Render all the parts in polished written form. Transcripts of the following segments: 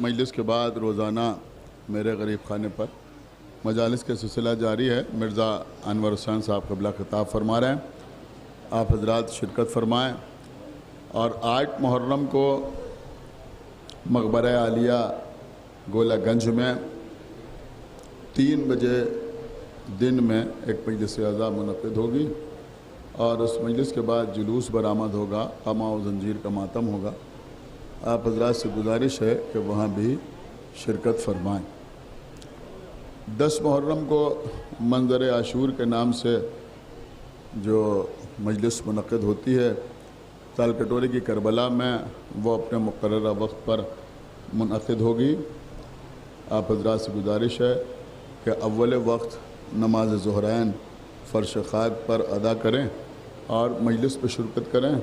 مجلس کے بعد روزانہ میرے غریب خانے پر مجالس کا سلسلہ جاری ہے۔ مرزا انور حسین صاحب قبلہ خطاب فرما رہے ہیں، آپ حضرات شرکت فرمائیں۔ اور 8 محرم کو مقبرہ عالیہ گولہ گنج میں 3 بجے دن میں ایک مجلس عزا منعقد ہوگی اور اس مجلس کے بعد جلوس برآمد ہوگا، قمع و زنجیر کا ماتم ہوگا۔ آپ حضرات سے گزارش ہے کہ وہاں بھی شرکت فرمائیں۔ 10 محرم کو منظر عاشور کے نام سے جو مجلس منعقد ہوتی ہے تال کٹوری کی کربلا میں، وہ اپنے مقررہ وقت پر منعقد ہوگی۔ آپ حضرات سے گزارش ہے کہ اول وقت نماز ظہرین فرش خاک پر ادا کریں اور مجلس پہ شرکت کریں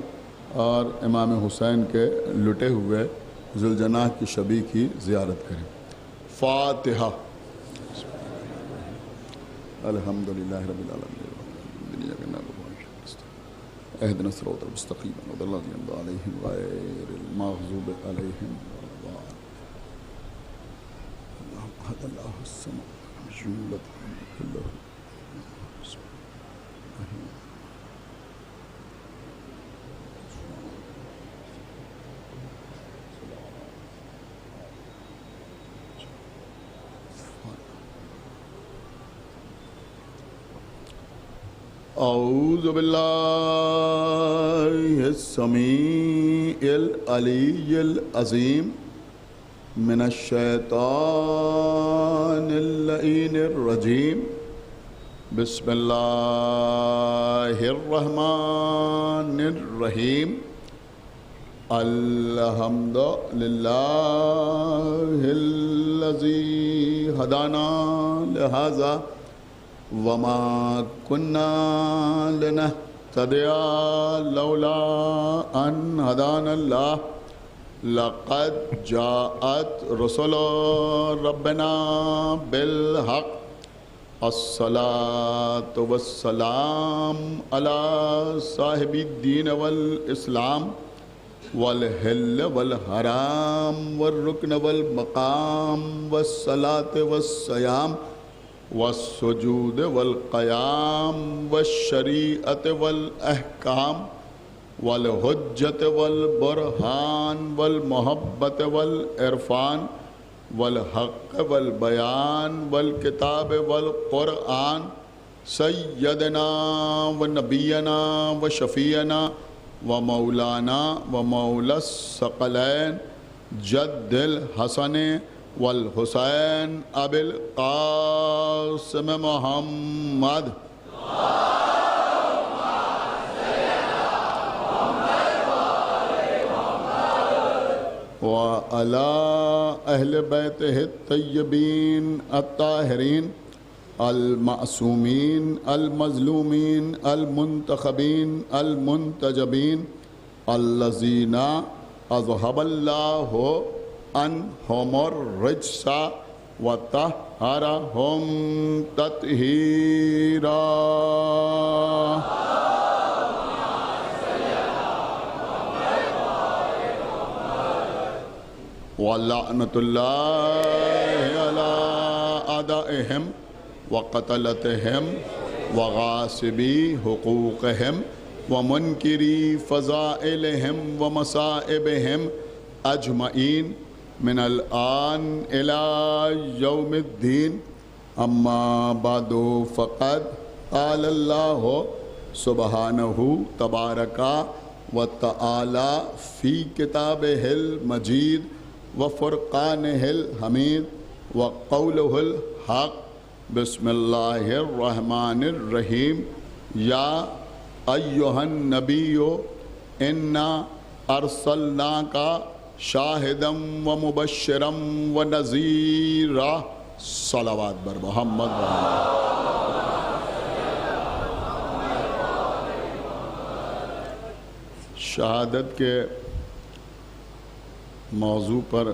اور امام حسین کے لٹے ہوئے ذوالجناح کی شبیہ کی زیارت کریں۔ فاتحہ۔ الحمدللہ رب العالمین اهدنا الصراط المستقيم صراط الذين أنعمت عليهم غير المغضوب عليهم ولا الضالين اللهم هد الله السماء جملة كله اعوذ باللہ السمیع العلی العظیم من الشیطان اللعین الرجیم بسم اللہ الرحمن الرحیم الحمد للہ الذی ہدانا لہذا وما كنا لنهتدي لولا أن هدانا الله لقد جاءت رسل ربنا بالحق الصلاة والسلام على صاحب الدين والإسلام والحل والحرام والركن والمقام والصلاة والصيام والسجود والقیام والشریعت والاحکام والحجت والبرہان والمحبت والعرفان والحق والبیان والکتاب والقرآن سیدنا ونبینا وشفیعنا ومولانا ومولا الثقلین جد الحسن والحسین ابی القاسم محمد وعلی اہل بیتہ الطیبین الطاہرین المعصومین المظلومین المنتخبین المنتجبین الذین اذہب اللہ عنہم الرجس وطہرہم تطہیرا۔ وَلَعْنَةُ اللَّهِ عَلَىٰ أَعْدَائِهِمْ وَقَتَلَتِهِمْ وَغَاصِبِي حُقُوقِهِمْ وَمُنْكِرِي فَضَائِلِهِمْ وَمَصَائِبِهِمْ اجمعین من الآن الى یوم الدین۔ اما بعد فقد قال اللہ سبحانہ تبارک و تعالی فی کتابہ المجید وفرقانہ الحمید وقولہ الحق۔ بسم اللہ الرحمن الرحیم۔ یا ایہا النبی انا ارسلناک شاہدم و مبشرم و نذیرا۔ صلوات بر محمد۔ شہادت کے موضوع پر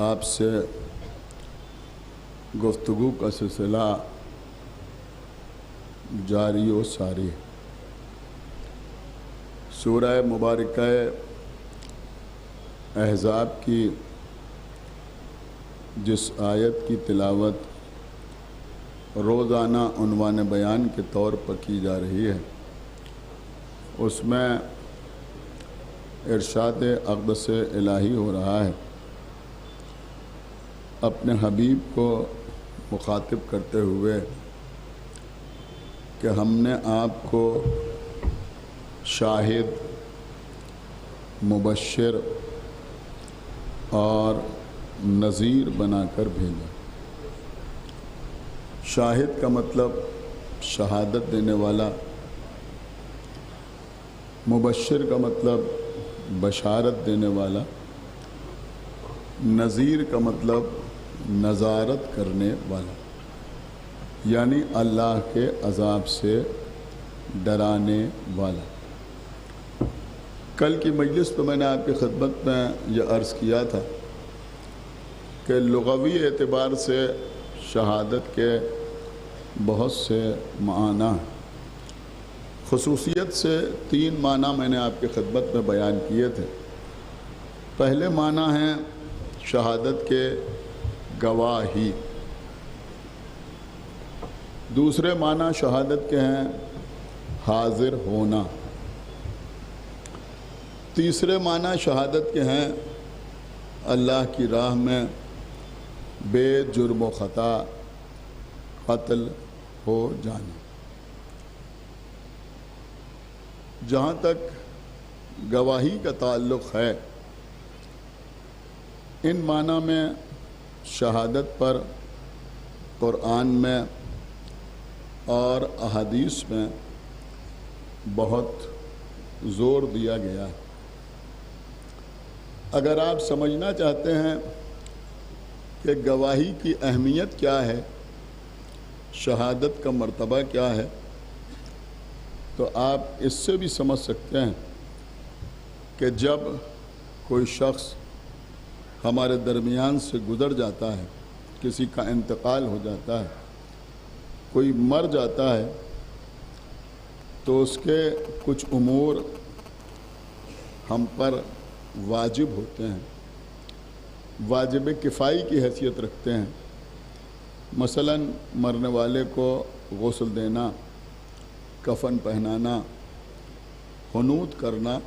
آپ سے گفتگو کا سلسلہ جاری و ساری۔ سورہ مبارکہ احزاب کی جس آیت کی تلاوت روزانہ عنوان بیان کے طور پر کی جا رہی ہے، اس میں ارشاد اقدس الہی ہو رہا ہے، اپنے حبیب کو مخاطب کرتے ہوئے کہ ہم نے آپ کو شاہد، مبشر اور نذیر بنا کر بھیجا۔ شاہد کا مطلب شہادت دینے والا، مبشر کا مطلب بشارت دینے والا، نذیر کا مطلب نظارت کرنے والا، یعنی اللہ کے عذاب سے ڈرانے والا۔ کل کی مجلس پہ میں نے آپ کی خدمت میں یہ عرض کیا تھا کہ لغوی اعتبار سے شہادت کے بہت سے معنی ہیں، خصوصیت سے 3 معنی میں نے آپ کی خدمت میں بیان کیے تھے۔ پہلے معنی ہیں شہادت کے گواہی، دوسرے معنی شہادت کے ہیں حاضر ہونا، تیسرے معنی شہادت کے ہیں اللہ کی راہ میں بے جرم و خطا قتل ہو جانا۔ جہاں تک گواہی کا تعلق ہے، ان معنی میں شہادت پر قرآن میں اور احادیث میں بہت زور دیا گیا ہے۔ اگر آپ سمجھنا چاہتے ہیں کہ گواہی کی اہمیت کیا ہے، شہادت کا مرتبہ کیا ہے، تو آپ اس سے بھی سمجھ سکتے ہیں کہ جب کوئی شخص ہمارے درمیان سے گزر جاتا ہے، کسی کا انتقال ہو جاتا ہے، کوئی مر جاتا ہے، تو اس کے کچھ امور ہم پر واجب ہوتے ہیں، واجب کفائی کی حیثیت رکھتے ہیں۔ مثلا مرنے والے کو غسل دینا، کفن پہنانا، قنوت کرنا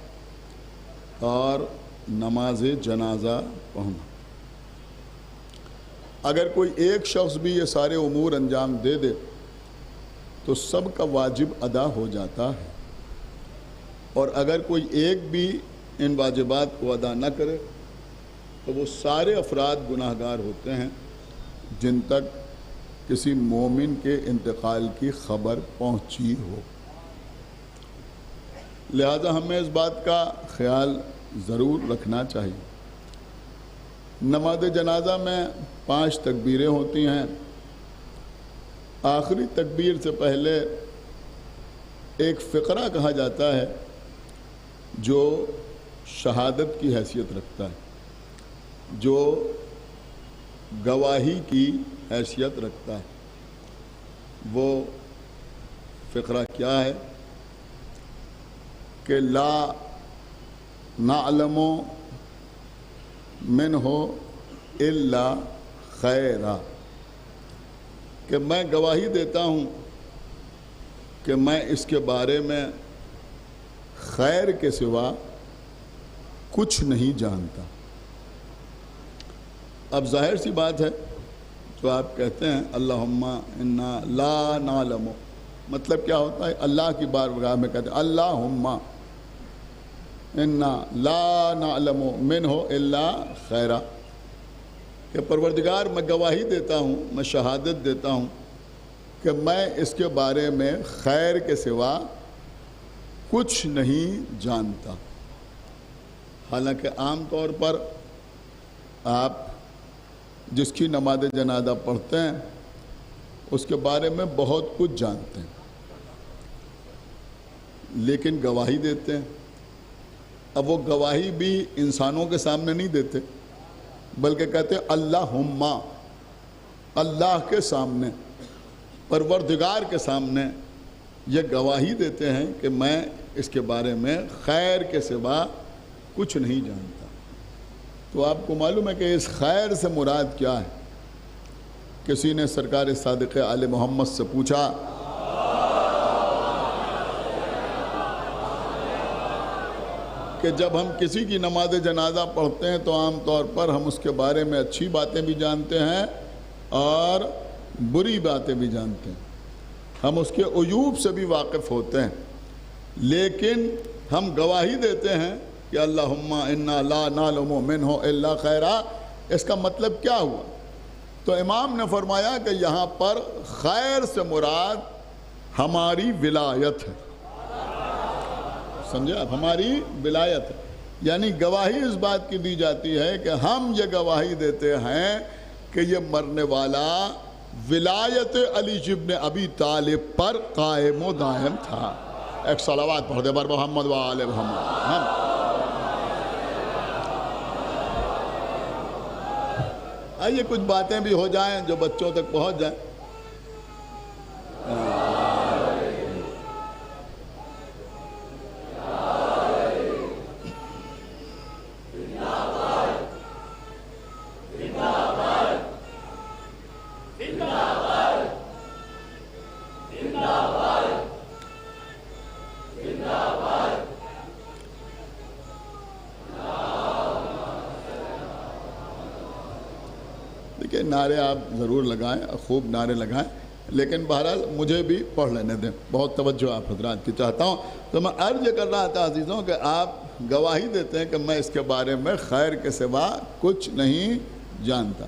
اور نماز جنازہ پڑھنا۔ اگر کوئی ایک شخص بھی یہ سارے امور انجام دے دے تو سب کا واجب ادا ہو جاتا ہے، اور اگر کوئی ایک بھی ان واجبات کو ادا نہ کرے تو وہ سارے افراد گناہ گار ہوتے ہیں جن تک کسی مومن کے انتقال کی خبر پہنچی ہو۔ لہذا ہمیں اس بات کا خیال ضرور رکھنا چاہیے۔ نماز جنازہ میں 5 تکبیریں ہوتی ہیں۔ آخری تکبیر سے پہلے ایک فقرہ کہا جاتا ہے جو شہادت کی حیثیت رکھتا ہے، جو گواہی کی حیثیت رکھتا ہے۔ وہ فقرہ کیا ہے کہ لا نعلم منہ الا خیرا، کہ میں گواہی دیتا ہوں کہ میں اس کے بارے میں خیر کے سوا کچھ نہیں جانتا۔ اب ظاہر سی بات ہے، جو آپ کہتے ہیں اللہم انا لا نعلم، مطلب کیا ہوتا ہے؟ اللہ کی بارگاہ میں کہتے ہیں اللہم انا لا نعلم منہ الا خیرا، کہ پروردگار میں گواہی دیتا ہوں، میں شہادت دیتا ہوں کہ میں اس کے بارے میں خیر کے سوا کچھ نہیں جانتا۔ حالانکہ عام طور پر آپ جس کی نماز جنازہ پڑھتے ہیں اس کے بارے میں بہت کچھ جانتے ہیں، لیکن گواہی دیتے ہیں۔ اب وہ گواہی بھی انسانوں کے سامنے نہیں دیتے، بلکہ کہتے ہیں اللہم، اللہ کے سامنے، پروردگار کے سامنے یہ گواہی دیتے ہیں کہ میں اس کے بارے میں خیر کے سوا کچھ نہیں جانتا۔ تو آپ کو معلوم ہے کہ اس خیر سے مراد کیا ہے؟ کسی نے سرکار صادق آل محمد سے پوچھا کہ جب ہم کسی کی نماز جنازہ پڑھتے ہیں تو عام طور پر ہم اس کے بارے میں اچھی باتیں بھی جانتے ہیں اور بری باتیں بھی جانتے ہیں، ہم اس کے عیوب سے بھی واقف ہوتے ہیں، لیکن ہم گواہی دیتے ہیں کہ اللہم انا لا نعلم منہ الا خیرا۔ اس کا مطلب کیا ہوا؟ تو امام نے فرمایا کہ یہاں پر خیر سے مراد ہماری ولایت ہے، سمجھے آپ؟ ہماری ولایت ہے، یعنی گواہی اس بات کی دی جاتی ہے کہ ہم یہ گواہی دیتے ہیں کہ یہ مرنے والا ولایت علی ابن ابی طالب پر قائم و دائم تھا۔ ایک صلوات پڑھ دے بر محمد و آل محمد۔ آئیے کچھ باتیں بھی ہو جائیں جو بچوں تک پہنچ جائیں۔ دیکھیں نعرے آپ ضرور لگائیں، خوب نعرے لگائیں، لیکن بہرحال مجھے بھی پڑھ لینے دیں، بہت توجہ آپ حضرات کی چاہتا ہوں۔ تو میں عرض کر رہا تھا عزیزوں کہ آپ گواہی دیتے ہیں کہ میں اس کے بارے میں خیر کے سوا کچھ نہیں جانتا۔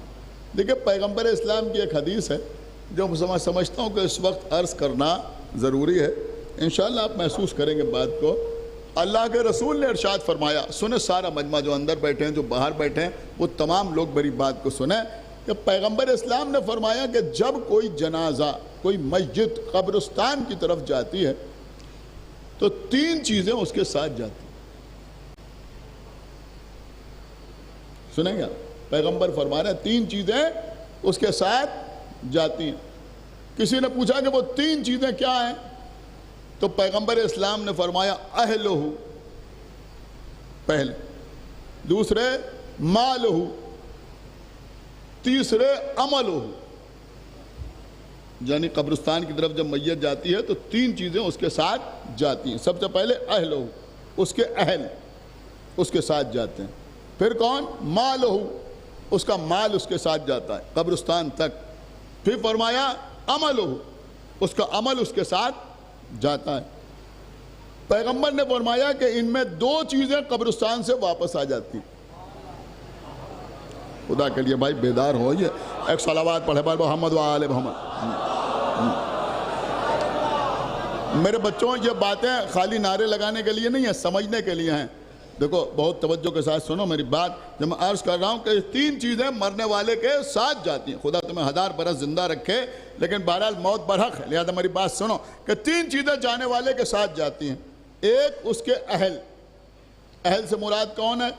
دیکھیں پیغمبر اسلام کی ایک حدیث ہے جو میں سمجھتا ہوں کہ اس وقت عرض کرنا ضروری ہے، انشاءاللہ آپ محسوس کریں گے بات کو۔ اللہ کے رسول نے ارشاد فرمایا، سنیں سارا مجمع، جو اندر بیٹھے ہیں جو باہر بیٹھے ہیں وہ تمام لوگ میری بات کو سنیں، کہ پیغمبر اسلام نے فرمایا کہ جب کوئی جنازہ، کوئی میت قبرستان کی طرف جاتی ہے تو تین چیزیں اس کے ساتھ جاتی ہیں۔ سنیں گے؟ پیغمبر فرما رہے ہیں تین چیزیں اس کے ساتھ جاتی ہیں۔ کسی نے پوچھا کہ وہ تین چیزیں کیا ہیں؟ تو پیغمبر اسلام نے فرمایا اہلہ، پہلے، دوسرے مالہ، تیسرے عملہ۔ یعنی قبرستان کی طرف جب میت جاتی ہے تو تین چیزیں اس کے ساتھ جاتی ہیں۔ سب سے پہلے اہلہ، اس کے اہل اس کے ساتھ جاتے ہیں۔ پھر کون؟ مالہ، اس کا مال اس کے ساتھ جاتا ہے قبرستان تک۔ پھر فرمایا عملہ، اس کا عمل اس کے ساتھ جاتا ہے۔ پیغمبر نے فرمایا کہ ان میں دو چیزیں قبرستان سے واپس آ جاتی ہیں۔ خدا کے لیے بھائی بیدار ہوئیے، ایک صلوات پڑھے بر محمد و آل محمد۔ میرے بچوں یہ باتیں خالی نعرے لگانے کے لیے نہیں ہیں، سمجھنے کے لیے ہیں۔ دیکھو بہت توجہ کے ساتھ سنو میری بات، جب میں عرض کر رہا ہوں کہ تین چیزیں مرنے والے کے ساتھ جاتی ہیں۔ خدا تمہیں 1000 برس زندہ رکھے، لیکن بہرحال موت برحق ہے، لہذا میری بات سنو کہ تین چیزیں جانے والے کے ساتھ جاتی ہیں۔ ایک اس کے اہل، اہل سے مراد کون ہے؟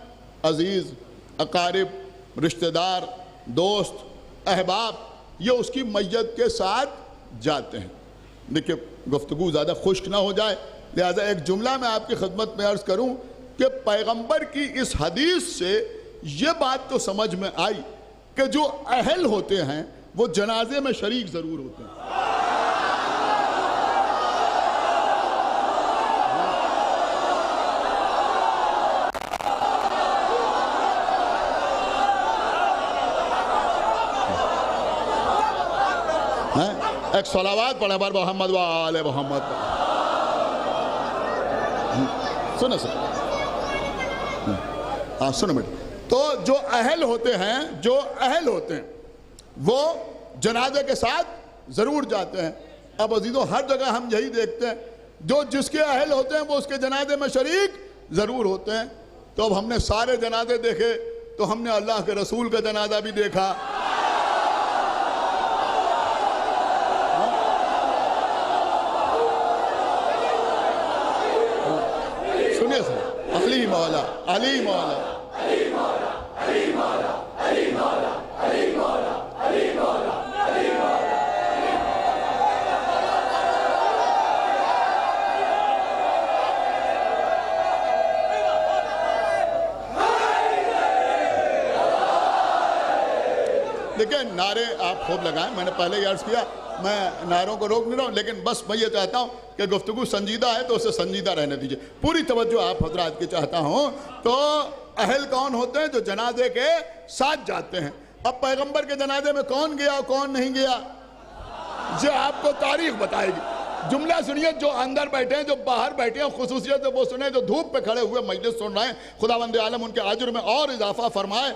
عزیز، اقارب، رشتہ دار، دوست، احباب، یہ اس کی میت کے ساتھ جاتے ہیں۔ دیکھیں گفتگو زیادہ خشک نہ ہو جائے، لہذا ایک جملہ میں آپ کی خدمت میں عرض کروں کہ پیغمبر کی اس حدیث سے یہ بات تو سمجھ میں آئی کہ جو اہل ہوتے ہیں وہ جنازے میں شریک ضرور ہوتے ہیں۔ ایک صلوات پڑھے بر محمد و آل محمد۔ سنو سنو بیٹا، تو جو اہل ہوتے ہیں وہ جنازے کے ساتھ ضرور جاتے ہیں۔ اب عزیزوں ہر جگہ ہم یہی دیکھتے ہیں، جو جس کے اہل ہوتے ہیں وہ اس کے جنازے میں شریک ضرور ہوتے ہیں۔ تو اب ہم نے سارے جنازے دیکھے تو ہم نے اللہ کے رسول کا جنازہ بھی دیکھا۔ سنیے سر، علی مولا، علی مولا، علی مولا، علی مولا، علی مولا، علی مولا، علی مولا، علی مولا۔ دیکھیں نعرے آپ خوب لگائیں، میں نے پہلے ہی عرض کیا میں نعروں کو روک نہیں رہا ہوں، لیکن بس میں یہ چاہتا ہوں کہ گفتگو سنجیدہ ہے تو اسے سنجیدہ رہنے دیجئے، پوری توجہ آپ حضرات کی چاہتا ہوں۔ تو اہل کون ہوتے ہیں؟ جو جنازے کے ساتھ جاتے ہیں۔ اب پیغمبر کے جنازے میں کون گیا کون نہیں گیا یہ آپ کو تاریخ بتائے گی۔ جملہ سنیے، جو اندر بیٹھے ہیں جو باہر بیٹھے ہیں، خصوصیت سے وہ سنیں جو دھوپ پہ کھڑے ہوئے مجلس سن رہے ہیں، خداوند عالم ان کے اجر میں اور اضافہ فرمائے۔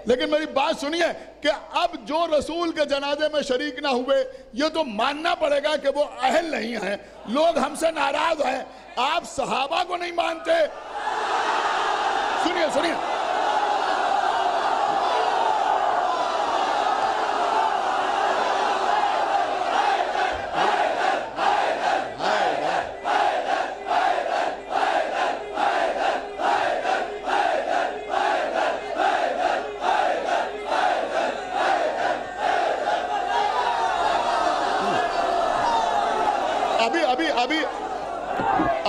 لیکن میری بات سنیے کہ اب جو رسول کے جنازے میں شریک نہ ہوئے یہ تو ماننا پڑے گا کہ وہ اہل نہیں ہیں، لوگ ہم سے ناراض ہیں۔ آپ صحابہ کو نہیں مانتے، سنیے سنیے،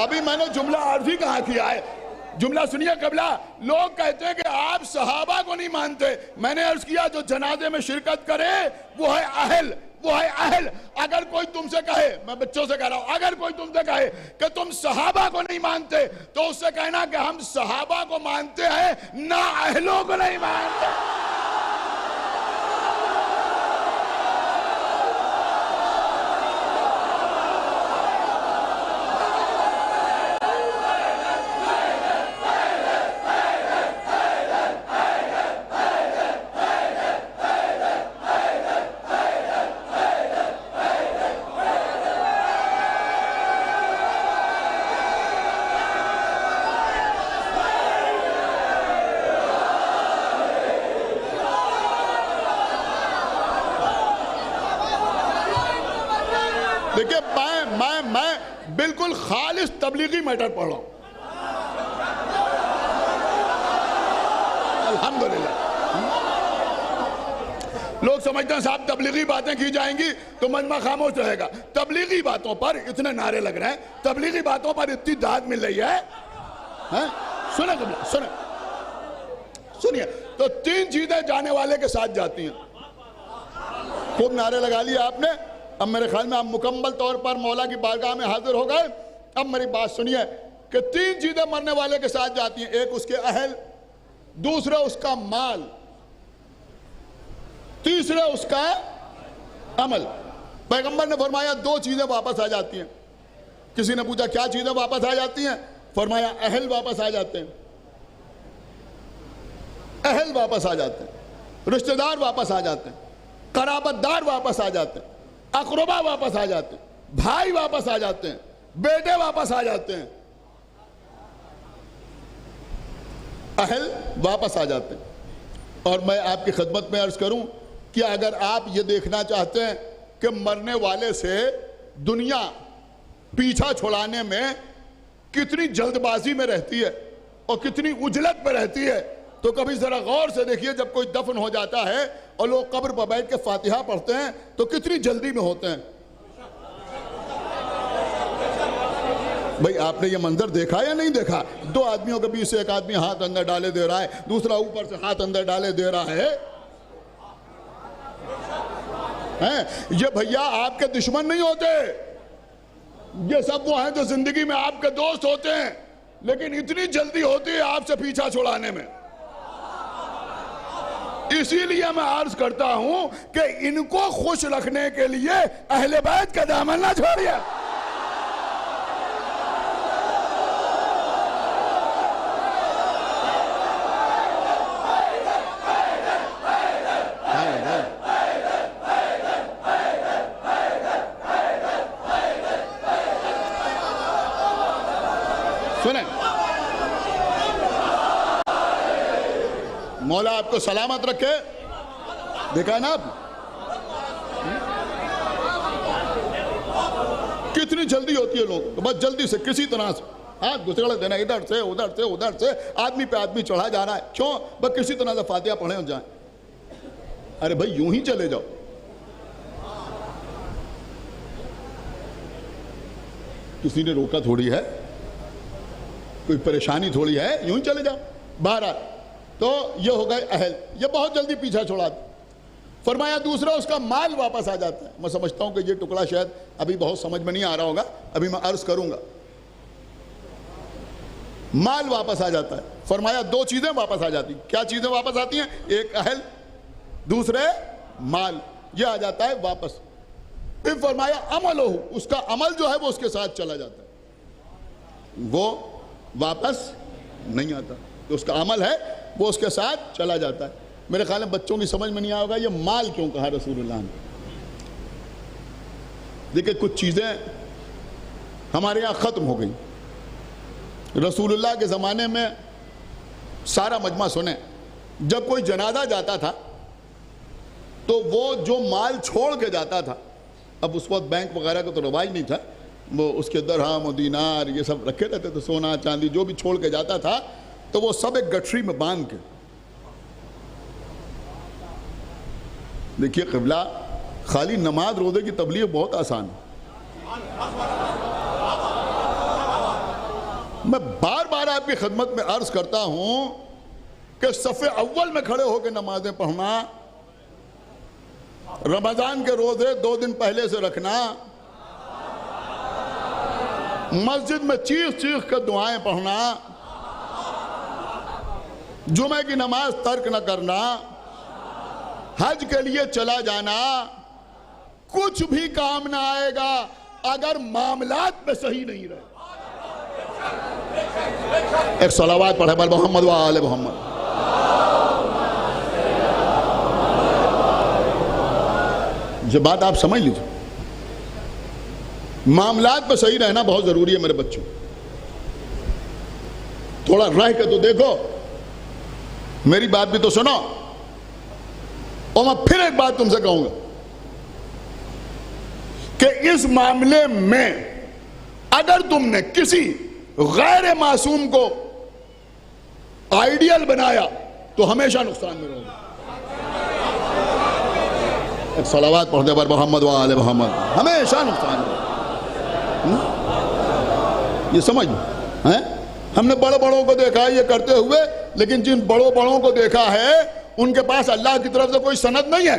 ابھی میں نے جملہ عرضی کہاں کیا ہے، جملہ سنیے قبلہ۔ لوگ کہتے ہیں کہ آپ صحابہ کو نہیں مانتے، میں نے عرض کیا جو جنازے میں شرکت کرے وہ ہے اہل، وہ ہے اہل۔ اگر کوئی تم سے کہے، میں بچوں سے کہہ رہا ہوں، اگر کوئی تم سے کہے کہ تم صحابہ کو نہیں مانتے تو اس سے کہنا کہ ہم صحابہ کو مانتے ہیں نہ اہلوں کو نہیں مانتے۔ دیکھیں میں بالکل خالص تبلیغی میٹر پڑھ رہا ہوں، الحمدللہ۔ لوگ سمجھتے ہیں صاحب تبلیغی باتیں کی جائیں گی تو مجمع خاموش رہے گا۔ تبلیغی باتوں پر اتنے نعرے لگ رہے ہیں، تبلیغی باتوں پر اتنی داد مل رہی ہے، سنیں قبلہ سنیں، سنیے۔ تو تین چیزیں جانے والے کے ساتھ جاتی ہیں، خوب نعرے لگا لیے آپ نے۔ اب میرے خیال میں آپ مکمل طور پر مولا کی بارگاہ میں حاضر ہو گئے۔ اب میری بات سنیے کہ تین چیزیں مرنے والے کے ساتھ جاتی ہیں، ایک اس کے اہل، دوسرا اس کا مال، تیسرا اس کا عمل۔ پیغمبر نے فرمایا دو چیزیں واپس آ جاتی ہیں۔ کسی نے پوچھا کیا چیزیں واپس آ جاتی ہیں؟ فرمایا اہل واپس آ جاتے ہیں، اہل واپس آ جاتے ہیں، رشتہ دار واپس آ جاتے ہیں، قرابت دار واپس آ جاتے ہیں، اقربا واپس آ جاتے ہیں، بھائی واپس آ جاتے ہیں، بیٹے واپس آ جاتے ہیں، اہل واپس آ جاتے ہیں۔ اور میں آپ کی خدمت میں عرض کروں کہ اگر آپ یہ دیکھنا چاہتے ہیں کہ مرنے والے سے دنیا پیچھا چھڑانے میں کتنی جلد بازی میں رہتی ہے اور کتنی اجلت میں رہتی ہے تو کبھی ذرا غور سے دیکھیے، جب کوئی دفن ہو جاتا ہے اور لوگ قبر پر بیٹھ کے فاتحہ پڑھتے ہیں تو کتنی جلدی میں ہوتے ہیں۔ بھئی آپ نے یہ منظر دیکھا یا نہیں دیکھا؟ دو آدمیوں کے بیچ سے ایک آدمی ہاتھ اندر ڈالے دے رہا ہے، دوسرا اوپر سے ہاتھ اندر ڈالے دے رہا ہے۔ یہ بھیا آپ کے دشمن نہیں ہوتے، یہ سب وہ ہیں جو زندگی میں آپ کے دوست ہوتے ہیں، لیکن اتنی جلدی ہوتی ہے آپ سے پیچھا چھڑانے میں۔ اسی لیے میں عرض کرتا ہوں کہ ان کو خوش رکھنے کے لیے اہل بیت کا دامن نہ چھوڑیے۔ سنیں، مولا آپ کو سلامت رکھے۔ دیکھا ہے نا آپ کتنی جلدی ہوتی ہے لوگ، تو بس جلدی سے کسی طرح سے ہاتھ گھسڑ دینا، ادھر سے ادھر سے ادھر سے، آدمی پہ آدمی چڑھا جا رہا ہے۔ کیوں؟ بس کسی طرح سے فاتحہ پڑھیں ہو جائیں۔ ارے بھائی یوں ہی چلے جاؤ، کسی نے روکا تھوڑی ہے، کوئی پریشانی تھوڑی ہے، یوں ہی چلے جاؤ۔ بہرحال تو یہ ہو گئے اہل، یہ بہت جلدی پیچھا چھوڑاتے. فرمایا دوسرا اس کا مال واپس آ جاتا ہے. میں سمجھتا ہوں کہ یہ ٹکڑا شاید ابھی بہت سمجھ میں نہیں آ رہا ہوگا، ابھی میں عرض کروں گا. مال واپس آ جاتا ہے. فرمایا دو چیزیں واپس آ جاتی. کیا چیزیں واپس آتی ہیں؟ ایک اہل، دوسرے مال. یہ آ جاتا ہے واپس. پھر فرمایا عمل ہو، اس کا عمل جو ہے وہ اس کے ساتھ چلا جاتا ہے، وہ واپس نہیں آتا. تو اس کا عمل ہے وہ اس کے ساتھ چلا جاتا ہے. میرے خیال میں بچوں کی سمجھ میں نہیں آئے گا یہ مال کیوں کہا رسول اللہ نے. دیکھیں کچھ چیزیں ہمارے یہاں ختم ہو گئی. رسول اللہ کے زمانے میں سارا مجمع سنیں، جب کوئی جنازہ جاتا تھا تو وہ جو مال چھوڑ کے جاتا تھا، اب اس وقت بینک وغیرہ کا تو رواج نہیں تھا، وہ اس کے درہم و دینار یہ سب رکھے رہتے تھے، سونا چاندی جو بھی چھوڑ کے جاتا تھا تو وہ سب ایک گٹھری میں باندھ کے. دیکھیے قبلہ، خالی نماز روزے کی تبلیغ بہت آسان ہے. میں بار بار آپ کی خدمت میں عرض کرتا ہوں کہ صف اول میں کھڑے ہو کے نمازیں پڑھنا، رمضان کے روزے 2 دن پہلے سے رکھنا، مسجد میں چیخ چیخ کر دعائیں پڑھنا، جمعہ کی نماز ترک نہ کرنا، حج کے لیے چلا جانا، کچھ بھی کام نہ آئے گا اگر معاملات میں صحیح نہیں رہے. ایک صلوات پڑھے بر محمد و آل محمد. یہ بات آپ سمجھ لیجئے، معاملات پہ صحیح رہنا بہت ضروری ہے میرے بچوں. تھوڑا رہ کے تو دیکھو، میری بات بھی تو سنو. اور میں پھر ایک بات تم سے کہوں گا کہ اس معاملے میں اگر تم نے کسی غیر معصوم کو آئیڈیل بنایا تو ہمیشہ نقصان میں رہو گے. ایک صلوات پڑھ دے بر محمد و آل محمد. ہمیشہ نقصان میں. یہ سمجھ ہیں؟ ہم نے بڑے بڑوں کو دیکھا ہے یہ کرتے ہوئے، لیکن جن بڑوں کو دیکھا ہے ان کے پاس اللہ کی طرف سے کوئی سند نہیں ہے.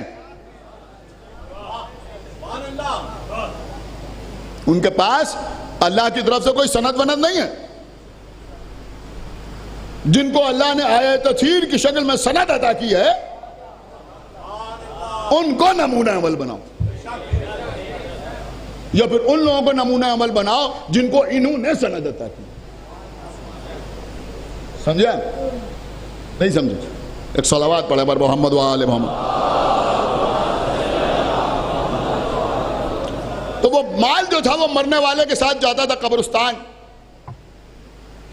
ان کے پاس اللہ کی طرف سے کوئی سند وند نہیں ہے. جن کو اللہ نے آیت تطہیر کی شکل میں سند عطا کی ہے ان کو نمونہ عمل بناؤ، یا پھر ان لوگوں کو نمونہ عمل بناؤ جن کو انہوں نے سند عطا کی. سمجھا نہیں سمجھے؟ ایک صلوات پڑھے بر محمد و آل محمد. تو وہ مال جو تھا وہ مرنے والے کے ساتھ جاتا تھا قبرستان.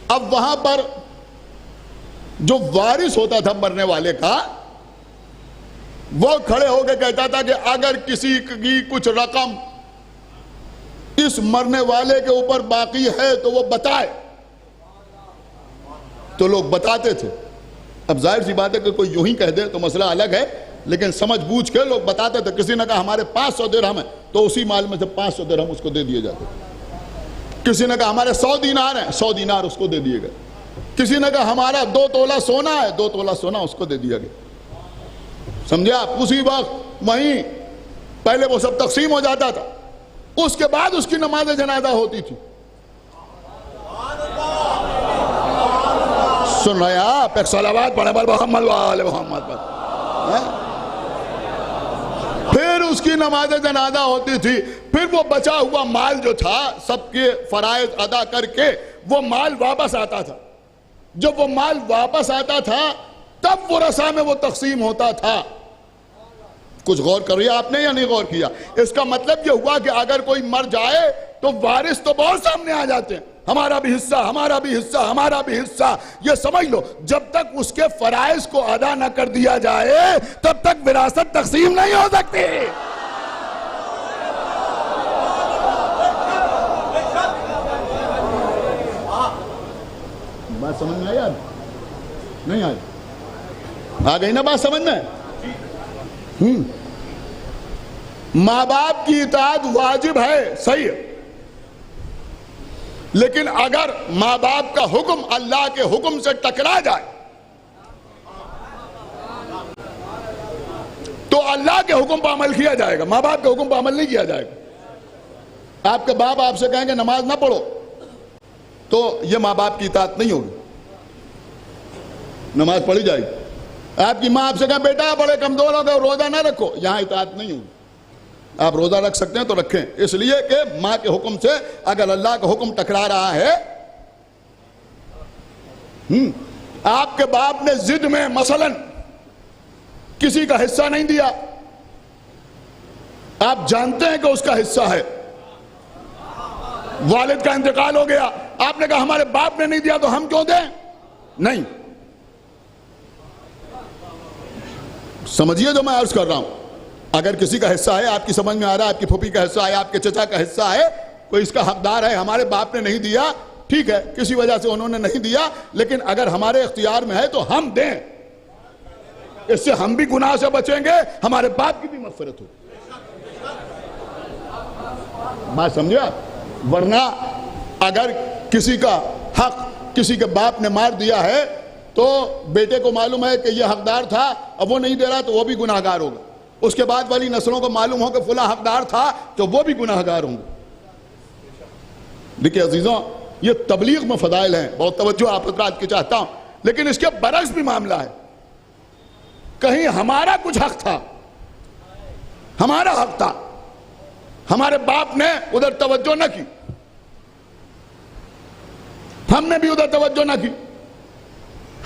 اب وہاں پر جو وارث ہوتا تھا مرنے والے کا، وہ کھڑے ہو کے کہتا تھا کہ اگر کسی کی کچھ رقم اس مرنے والے کے اوپر باقی ہے تو وہ بتائے. تو لوگ بتاتے تھے. اب ظاہر سی بات ہے کہ کوئی یوں ہی کہہ دے تو مسئلہ الگ ہے، لیکن سمجھ بوجھ کے لوگ بتاتے تھے. کسی نے کہا ہمارے 500 درہم ہے تو اسی مال میں سے 500 درہم اس کو دے دیے جاتے. کسی نے کہا ہمارے 100 دینار ہیں، 100 دینار اس کو دے دیے گئے. کسی نے کہا ہمارا 2 تولہ سونا ہے، 2 تولہ سونا اس کو دے دیا گیا. سمجھا؟ اسی وقت وہیں پہلے وہ سب تقسیم ہو جاتا تھا، اس کے بعد اس کی نماز جنازہ ہوتی تھی. سن رہے آپ؟ ایک صلوات پڑھے بر محمد و آل محمد پر. پھر اس کی نماز جنازہ ہوتی تھی. پھر وہ بچا ہوا مال جو تھا سب کے فرائض ادا کر کے وہ مال واپس آتا تھا. جب وہ مال واپس آتا تھا تب ورثاء میں وہ تقسیم ہوتا تھا. کچھ غور کریے آپ نے یا نہیں غور کیا؟ اس کا مطلب یہ ہوا کہ اگر کوئی مر جائے تو وارث تو بہت سامنے آ جاتے ہیں، ہمارا بھی حصہ، ہمارا بھی حصہ، ہمارا بھی حصہ. یہ سمجھ لو جب تک اس کے فرائض کو ادا نہ کر دیا جائے تب تک وراثت تقسیم نہیں ہو سکتی. بات سمجھ میں آئی؟ نہیں آئی؟ آ گئی نا بات سمجھ میں؟ ماں باپ کی اطاعت واجب ہے، صحیح ہے، لیکن اگر ماں باپ کا حکم اللہ کے حکم سے ٹکرا جائے اللہ کے حکم پر عمل کیا جائے گا، ماں باپ کے حکم پر عمل نہیں کیا جائے گا۔ آپ کے باپ آپ سے کہیں کہ نماز نہ پڑھو تو یہ ماں باپ کی اطاعت نہیں ہوگی، نماز پڑھی جائے گی۔ آپ کی ماں آپ سے کہیں بیٹا بڑے کمزور ہو گئے روزہ نہ رکھو، یہاں اطاعت نہیں ہوگی۔ آپ روزہ رکھ سکتے ہیں تو رکھیں، اس لیے کہ ماں کے حکم سے اگر اللہ کا حکم ٹکرا رہا ہے، آپ کے باپ نے ضد میں مثلا کسی کا حصہ نہیں دیا، آپ جانتے ہیں کہ اس کا حصہ ہے، والد کا انتقال ہو گیا، آپ نے کہا ہمارے باپ نے نہیں دیا تو ہم کیوں دیں؟ نہیں، سمجھیے جو میں عرض کر رہا ہوں۔ اگر کسی کا حصہ ہے، آپ کی سمجھ میں آ رہا ہے، آپ کی پھوپھی کا حصہ ہے، آپ کے چچا کا حصہ ہے، کوئی اس کا حقدار ہے، ہمارے باپ نے نہیں دیا، ٹھیک ہے، کسی وجہ سے انہوں نے نہیں دیا، لیکن اگر ہمارے اختیار میں ہے تو ہم دیں، اس سے ہم بھی گناہ سے بچیں گے، ہمارے باپ کی بھی مغفرت ہو۔ بات سمجھا؟ ورنہ اگر کسی کا حق کسی کے باپ نے مار دیا ہے تو بیٹے کو معلوم ہے کہ یہ حقدار تھا، اب وہ نہیں دے رہا تو وہ بھی گناہگار ہوگا، اس کے بعد والی نسلوں کو معلوم ہو کہ فلاں حقدار تھا تو وہ بھی گناہگار ہوں گے۔ دیکھیں عزیزوں، یہ تبلیغ میں فضائل ہیں، بہت توجہ آپ حضرات کی چاہتا ہوں، لیکن اس کے برعکس بھی معاملہ ہے۔ کہیں ہمارا کچھ حق تھا، ہمارا حق تھا، ہمارے باپ نے ادھر توجہ نہ کی، ہم نے بھی ادھر توجہ نہ کی،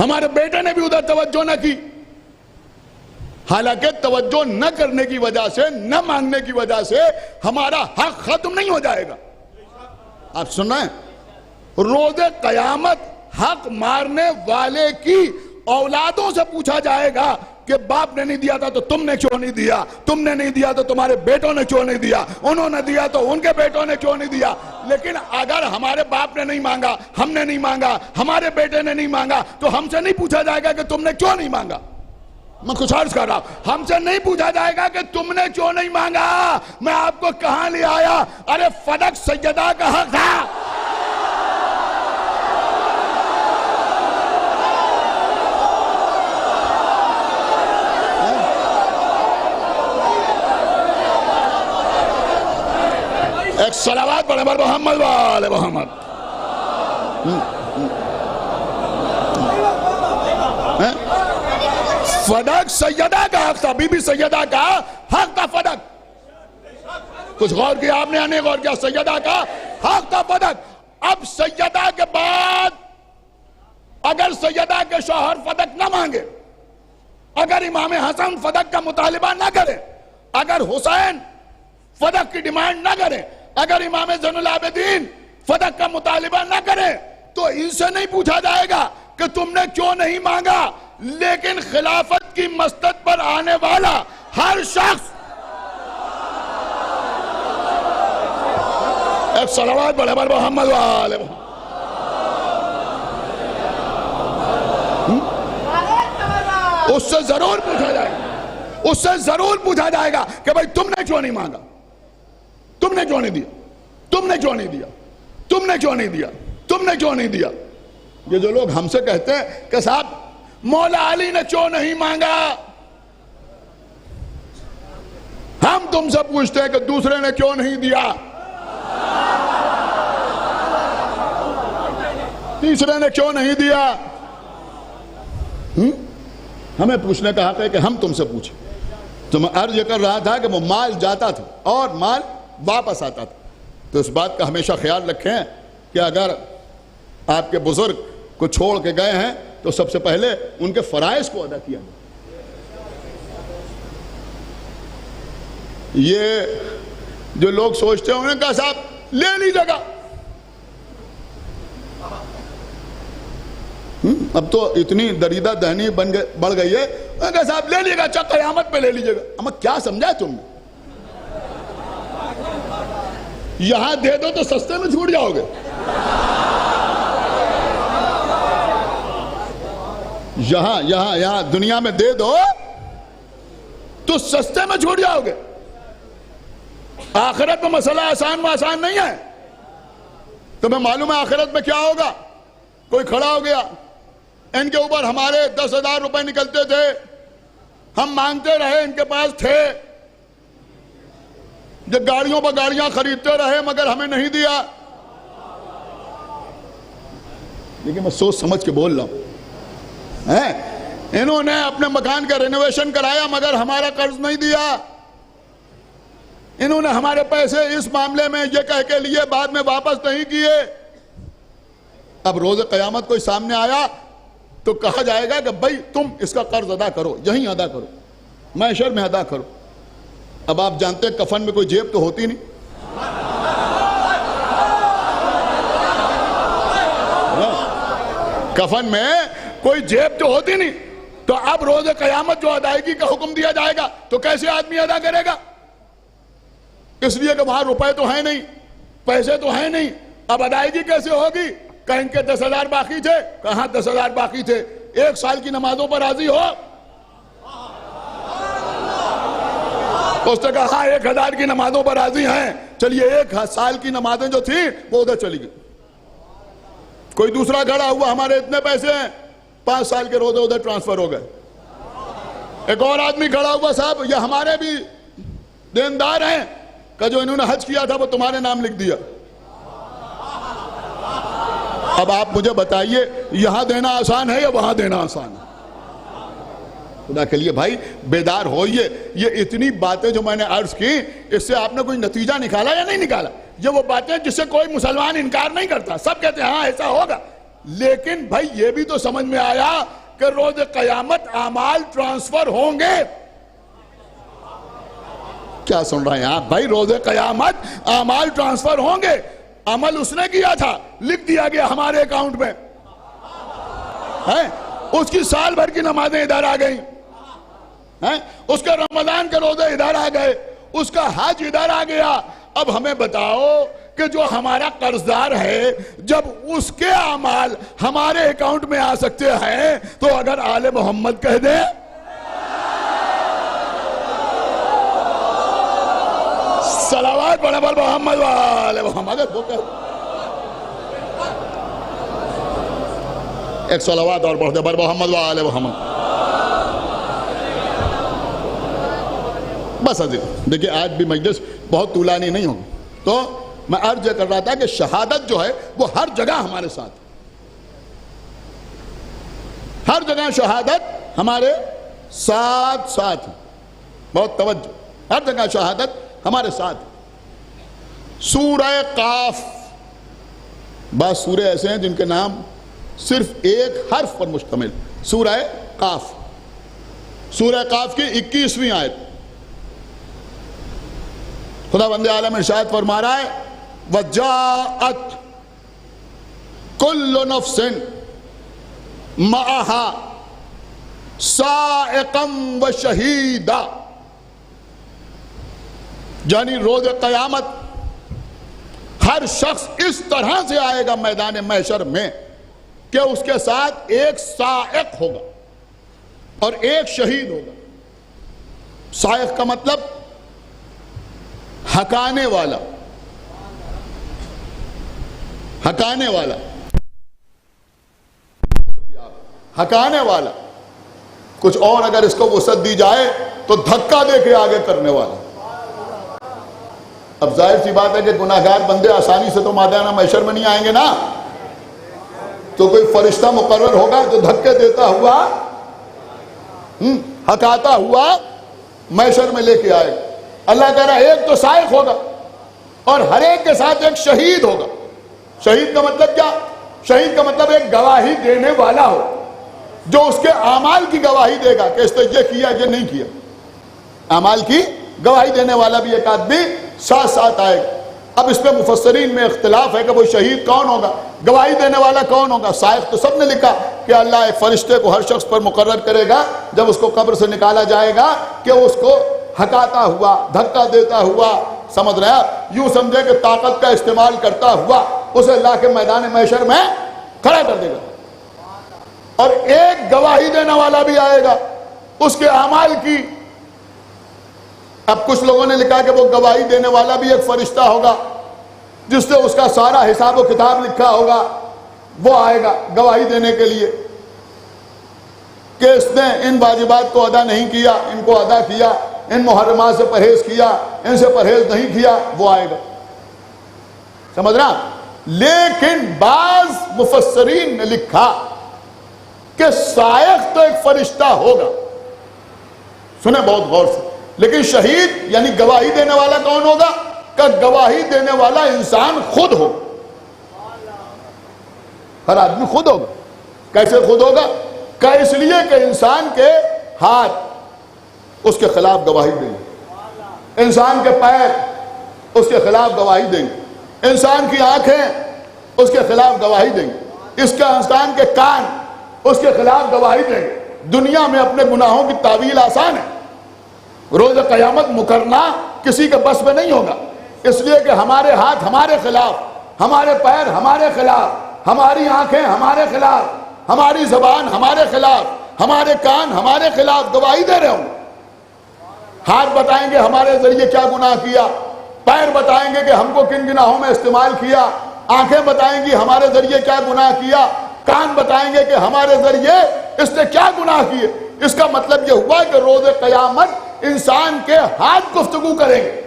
ہمارے بیٹے نے بھی ادھر توجہ نہ کی، حالانکہ توجہ نہ کرنے کی وجہ سے، نہ مانگنے کی وجہ سے ہمارا حق ختم نہیں ہو جائے گا۔ آپ سن رہے ہیں؟ روز قیامت حق مارنے والے کی اولادوں سے پوچھا جائے گا کہ باپ نے نہیں دیا تھا تو تم نے کیوں نہیں دیا، تم نے نہیں دیا تو تمہارے بیٹوں نے کیوں نہیں دیا، انہوں نے دیا تو ان کے بیٹوں نے کیوں نہیں دیا۔ لیکن اگر ہمارے باپ نے نہیں مانگا، ہم نے نہیں مانگا، ہمارے بیٹے نے نہیں مانگا تو ہم سے نہیں پوچھا جائے گا کہ تم نے کیوں نہیں مانگا۔ میں کچھ عرض کر رہا ہوں، ہم سے نہیں پوچھا جائے گا کہ تم نے کیوں نہیں مانگا۔ میں آپ کو کہاں لے آیا؟ ارے فدق سیدہ کا حق تھا۔ ایک صلوات پڑھیں بر محمد وآل محمد۔ فدق سیدہ کا حق تھا، بی بی سیدہ کا حق تھا فدق۔ کچھ غور کیا آپ نے یا نہیں غور کیا؟ سیدہ کا حق تھا فدق۔ اب سیدہ کے بعد اگر سیدہ کے شوہر فدق نہ مانگے، اگر امام حسن فدق کا مطالبہ نہ کرے، اگر حسین فدق کی ڈیمانڈ نہ کرے، اگر امام زین العابدین فدق کا مطالبہ نہ کرے تو ان سے نہیں پوچھا جائے گا کہ تم نے کیوں نہیں مانگا۔ لیکن خلافت کی مسند پر آنے والا ہر شخص، ایک صلوات پڑھے بر محمد وآل محمد، اس سے ضرور پوچھا جائے گا، اس سے ضرور پوچھا جائے گا کہ بھائی تم نے کیوں نہیں مانگا، تم نے کیوں نہیں دیا، تم نے کیوں نہیں دیا، تم نے کیوں نہیں دیا، تم نے کیوں نہیں دیا۔ یہ جو لوگ ہم سے کہتے ہیں کہ صاحب مولا علی نے کیوں نہیں مانگا، ہم تم سے پوچھتے ہیں کہ دوسرے نے کیوں نہیں دیا، تیسرے نے کیوں نہیں دیا۔ ہمیں پوچھنے کا حق ہے کہ ہم تم سے پوچھیں۔ تو میں عرض یہ کر رہا تھا کہ وہ مال جاتا تھا اور مال واپس آتا تھا، تو اس بات کا ہمیشہ خیال رکھیں کہ اگر آپ کے بزرگ کو چھوڑ کے گئے ہیں تو سب سے پہلے ان کے فرائض کو ادا کیا جائے۔ یہ جو لوگ سوچتے ہیں انہوں نے کہا صاحب لے لیجیے گا، اب تو اتنی دریدہ دہنی بڑھ گئی ہے، انہوں نے کہا صاحب لے لیجیے گا، اچھا قیامت پہ لے لیجیے گا۔ اما کیا سمجھا تم نے؟ یہاں دے دو تو سستے میں چھوٹ جاؤ گے، یہاں دنیا میں دے دو تو سستے میں چھوٹ جاؤ گے۔ آخرت میں مسئلہ آسان نہیں ہے۔ تمہیں معلوم ہے آخرت میں کیا ہوگا؟ کوئی کھڑا ہو گیا، ان کے اوپر ہمارے 10,000 روپے نکلتے تھے، ہم مانگتے رہے، ان کے پاس تھے، جو گاڑیوں پر گاڑیاں خریدتے رہے مگر ہمیں نہیں دیا. لیکن میں سوچ سمجھ کے بول رہا ہوں. انہوں نے اپنے مکان کا رینوویشن کرایا مگر ہمارا قرض نہیں دیا. انہوں نے ہمارے پیسے اس معاملے میں یہ کہہ کے لیے بعد میں واپس نہیں کیے. اب روز قیامت کوئی سامنے آیا تو کہا جائے گا کہ بھائی تم اس کا قرض ادا کرو، یہیں ادا کرو، محشر میں ادا کرو. اب آپ جانتے ہیں کفن میں کوئی جیب تو ہوتی نہیں. کفن میں کوئی جیب تو ہوتی نہیں. تو اب روز قیامت جو ادائیگی کا حکم دیا جائے گا تو کیسے آدمی ادا کرے گا؟ اس لیے کہ وہاں روپے تو ہیں نہیں، پیسے تو ہیں نہیں. اب ادائیگی کیسے ہوگی؟ کہ ان کے 10,000 باقی تھے. کہاں 10,000 باقی تھے؟ 1 سال کی نمازوں پر راضی ہو. اس نے کہا 1,000 کی نمازوں پر راضی ہیں. چلیے 1 سال کی نمازیں جو تھیں وہ ادھر چلی گئی. کوئی دوسرا کھڑا ہوا، ہمارے اتنے پیسے ہیں، 5 سال کے روزے ادھر ٹرانسفر ہو گئے. ایک اور آدمی کھڑا ہوا، صاحب یہ ہمارے بھی دیندار ہیں کہ جو انہوں نے حج کیا تھا وہ تمہارے نام لکھ دیا. اب آپ مجھے بتائیے یہاں دینا آسان ہے یا وہاں دینا آسان ہے؟ خدا کے لیے بھائی بیدار ہوئیے. یہ اتنی باتیں جو میں نے عرض کی، اس سے آپ نے کوئی نتیجہ نکالا یا نہیں نکالا؟ یہ وہ باتیں جس سے کوئی مسلمان انکار نہیں کرتا. سب کہتے ہیں ہاں ایسا ہوگا. لیکن بھائی یہ بھی تو سمجھ میں آیا کہ روز قیامت اعمال ٹرانسفر ہوں گے. کیا سن رہے ہیں آپ بھائی؟ روز قیامت اعمال ٹرانسفر ہوں گے. عمل اس نے کیا تھا، لکھ دیا گیا ہمارے اکاؤنٹ میں. اس کی سال بھر کی نمازیں ادھر آ گئیں، اس کا رمضان کے روزے ادھر آ گئے، اس کا حج ادھر آ گیا. اب ہمیں بتاؤ کہ جو ہمارا قرضدار ہے جب اس کے اعمال ہمارے اکاؤنٹ میں آ سکتے ہیں تو اگر آل محمد کہہ دیں صلوات پڑھیں بر محمد و آل محمد، ایک صلوات اور پڑھ دے بر محمد و آل محمد. بس عزیز دیکھیں آج بھی مجلس بہت طولانی نہیں ہوگی. تو میں عرض کر رہا تھا کہ شہادت جو ہے وہ ہر جگہ ہمارے ساتھ، ہر جگہ شہادت ہمارے ساتھ ساتھ. بہت توجہ، ہر جگہ شہادت ہمارے ساتھ. سورہ قاف، بعض سورے ایسے ہیں جن کے نام صرف ایک حرف پر مشتمل. سورہ قاف، سورہ قاف کی 21ویں آیت. خدا بند عالم ارشاد فرما رہا ہے وَجَاءَتْ كُلُّ نَفْسٍ مَعَهَا سَائِقًا وَشَهِيدًا. یعنی روز قیامت ہر شخص اس طرح سے آئے گا میدان محشر میں کہ اس کے ساتھ ایک سائق ہوگا اور ایک شہید ہوگا. سائق کا مطلب ہکانے والا، ہکانے والا، ہکانے والا. کچھ اور اگر اس کو وسعت دی جائے تو دھکا دے کے آگے کرنے والا. اب ظاہر سی بات ہے کہ گناہگار بندے آسانی سے تو میدان محشر میں نہیں آئیں گے نا. تو کوئی فرشتہ مقرر ہوگا جو دھکے دیتا ہوا، ہکاتا ہوا محشر میں لے کے آئے گا. اللہ کہہ رہا ہے ایک تو سائق ہوگا اور ہر ایک کے ساتھ ایک شہید ہوگا. شہید کا مطلب کیا؟ شہید کا مطلب ایک گواہی دینے والا ہو جو اس کے اعمال کی گواہی دے گا کہ اس نے یہ کیا یہ نہیں کیا. اعمال کی گواہی دینے والا بھی ایک آدمی ساتھ ساتھ آئے گا. اب اس پہ مفسرین میں اختلاف ہے کہ وہ شہید کون ہوگا، گواہی دینے والا کون ہوگا. سائق تو سب نے لکھا کہ اللہ ایک فرشتے کو ہر شخص پر مقرر کرے گا جب اس کو قبر سے نکالا جائے گا کہ اس کو ہکاتا ہوا، دھکا دیتا ہوا، سمجھ رہے ہیں، یوں سمجھے کہ طاقت کا استعمال کرتا ہوا اسے لا کے میدان محشر میں کھڑا کر دے گا. اور ایک گواہی دینے والا بھی آئے گا اس کے اعمال کی. اب کچھ لوگوں نے لکھا کہ وہ گواہی دینے والا بھی ایک فرشتہ ہوگا جس نے اس کا سارا حساب و کتاب لکھا ہوگا، وہ آئے گا گواہی دینے کے لیے. کہ اس نے ان واجبات کو ادا نہیں کیا، ان کو ادا کیا، ان محرمات سے پرہیز کیا، ان سے پرہیز نہیں کیا، وہ آئے گا، سمجھ رہا؟ لیکن بعض مفسرین نے لکھا کہ سائق تو ایک فرشتہ ہوگا، سنیں بہت غور سے، لیکن شہید یعنی گواہی دینے والا کون ہوگا؟ کہ گواہی دینے والا انسان خود ہوگا، ہر آدمی خود ہوگا۔ کیسے خود ہوگا؟ کہ اس لیے کہ انسان کے ہاتھ اس کے خلاف گواہی دیں گے، انسان کے پیر اس کے خلاف گواہی دیں گے، انسان کی آنکھیں اس کے خلاف گواہی دیں گے، انسان کے کان اس کے خلاف گواہی دیں گے۔ دنیا میں اپنے گناہوں کی تعویل آسان ہے، روز قیامت مکرنا کسی کے بس میں نہیں ہوگا، اس لیے کہ ہمارے ہاتھ ہمارے خلاف، ہمارے پیر ہمارے خلاف، ہماری آنکھیں ہمارے خلاف، ہماری زبان ہمارے خلاف، ہمارے کان ہمارے خلاف گواہی دے رہے ہوں۔ ہاتھ بتائیں گے ہمارے ذریعے کیا گناہ کیا، پیر بتائیں گے کہ ہم کو کن گناہوں میں استعمال کیا، آنکھیں بتائیں گی ہمارے ذریعے کیا گناہ کیا، کان بتائیں گے کہ ہمارے ذریعے اس نے کیا گناہ کیے۔ اس کا مطلب یہ ہوا کہ روز قیامت انسان کے ہاتھ گفتگو کریں گے،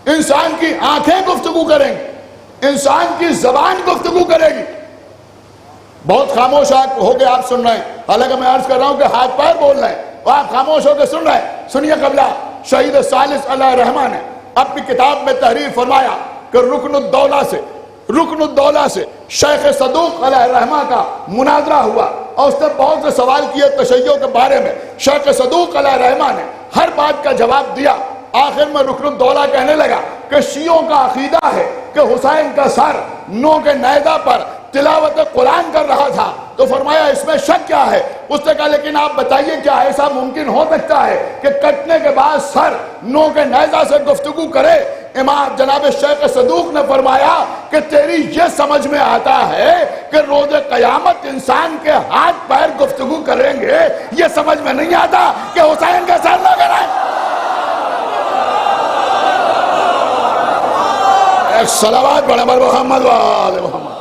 انسان کی آنکھیں گفتگو کریں گے، انسان کی زبان گفتگو کرے گی۔ بہت خاموش ہو کے آپ سن رہے ہیں، حالانکہ میں عرض کر رہا ہوں کہ ہاتھ پیر بول رہے ہیں اور آپ خاموش ہو کے سن رہے ہیں۔ سنیے قبلہ شہید ثالث علیہ الرحمہ نے اپنی کتاب میں تحریر فرمایا کہ رکن الدولہ سے شیخ صدوق علیہ الرحمہ کا مناظرہ ہوا اور اس نے بہت سے سوال کیے تشیع کے بارے میں۔ شیخ صدوق علیہ الرحمہ نے ہر بات کا جواب دیا۔ آخر میں رکن الدولہ کہنے لگا کہ شیعوں کا عقیدہ ہے کہ حسین کا سر نو کے نیزہ پر تلاوت قرآن کر رہا تھا، تو فرمایا اس میں شک کیا ہے؟ اس نے کہا لیکن آپ بتائیے کیا ایسا ممکن ہو سکتا ہے کہ کٹنے کے بعد سر نو کے نیزہ سے گفتگو کرے؟ امام جناب شیخ صدوق نے فرمایا کہ تیری یہ سمجھ میں آتا ہے کہ روز قیامت انسان کے ہاتھ پیر گفتگو کریں گے، یہ سمجھ میں نہیں آتا کہ حسین کا سر نہ کریں۔ ایک صلوات پڑھیں بر محمد و آل محمد۔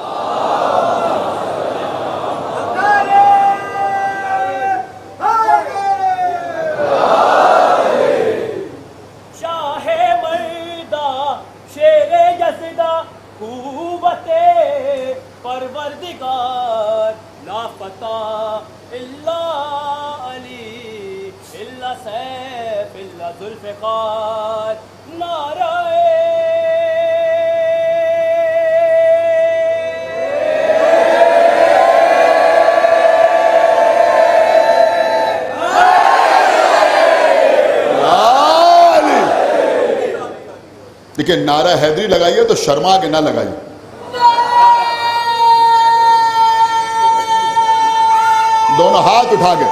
پروردگار لا فتح الا علی الا سیف الا ذوالفقار نعرہ دیکھیں نعرہ حیدری لگائیے تو شرما کے نہ لگائیے۔ دونوں ہاتھ اٹھا کے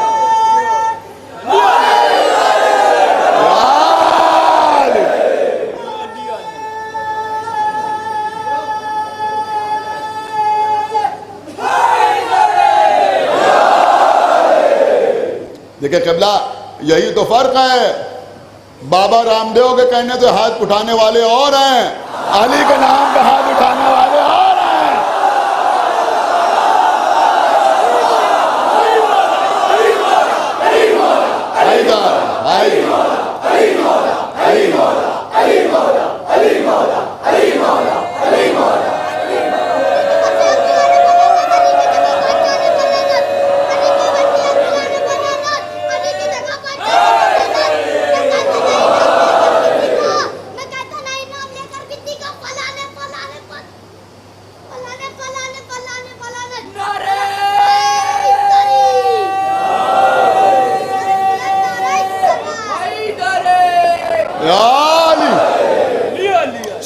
دیکھیں قبلہ، یہی تو فرق ہے۔ بابا رام دیو کے کہنے سے ہاتھ اٹھانے والے اور ہیں، علی کے نام پہ ہاتھ اٹھانے والے اور ہیں۔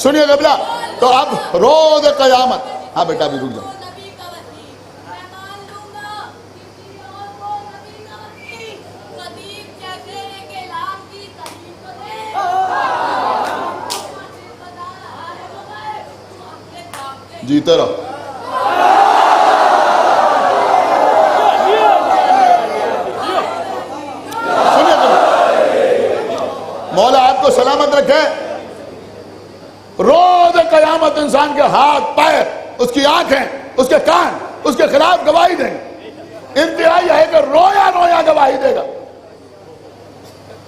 سنیے قبلہ، تو اب روز قیامت، ہاں بیٹا بھی رک جاؤ، جیتے رہو۔ سنیے قبلہ، مولا آپ کو سلامت رکھے۔ روز قیامت انسان کے ہاتھ پیر، اس کی آنکھیں، اس کے کان اس کے خلاف گواہی دیں گے۔ انتہائی ہے کہ رویا رویا گواہی دے گا،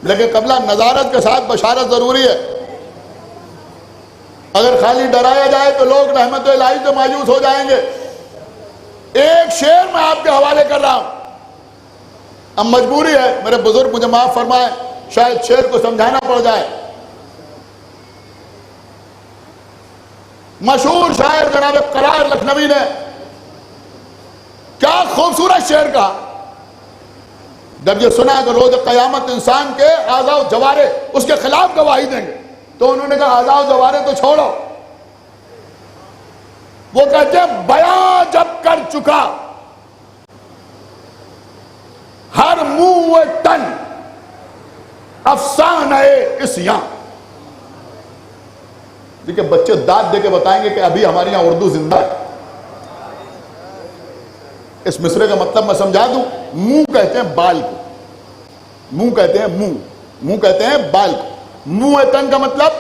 لیکن قبلہ نظارت کے ساتھ بشارت ضروری ہے۔ اگر خالی ڈرایا جائے تو لوگ رحمت الہی سے مایوس ہو جائیں گے۔ ایک شعر میں آپ کے حوالے کر رہا ہوں، اب مجبوری ہے، میرے بزرگ مجھے معاف فرمائیں، شاید شعر کو سمجھانا پڑ جائے۔ مشہور شاعر جناب قرار لکھنوی نے کیا خوبصورت شعر کہا، جب یہ سنا کہ روز قیامت انسان کے اعضاء و جوارے اس کے خلاف گواہی دیں گے، تو انہوں نے کہا اعضاء و جوارے تو چھوڑو، وہ کہتے ہیں بیان جب کر چکا ہر منہ تن افسانہ عصیاں۔ دیکھیں بچے داد دے کے بتائیں گے کہ ابھی ہمارے یہاں اردو زندہ ہے۔ اس مصرے کا مطلب میں سمجھا دوں، منہ کہتے ہیں بال کو، منہ کہتے ہیں منہ کہتے ہیں بال کو، منہ تن کا مطلب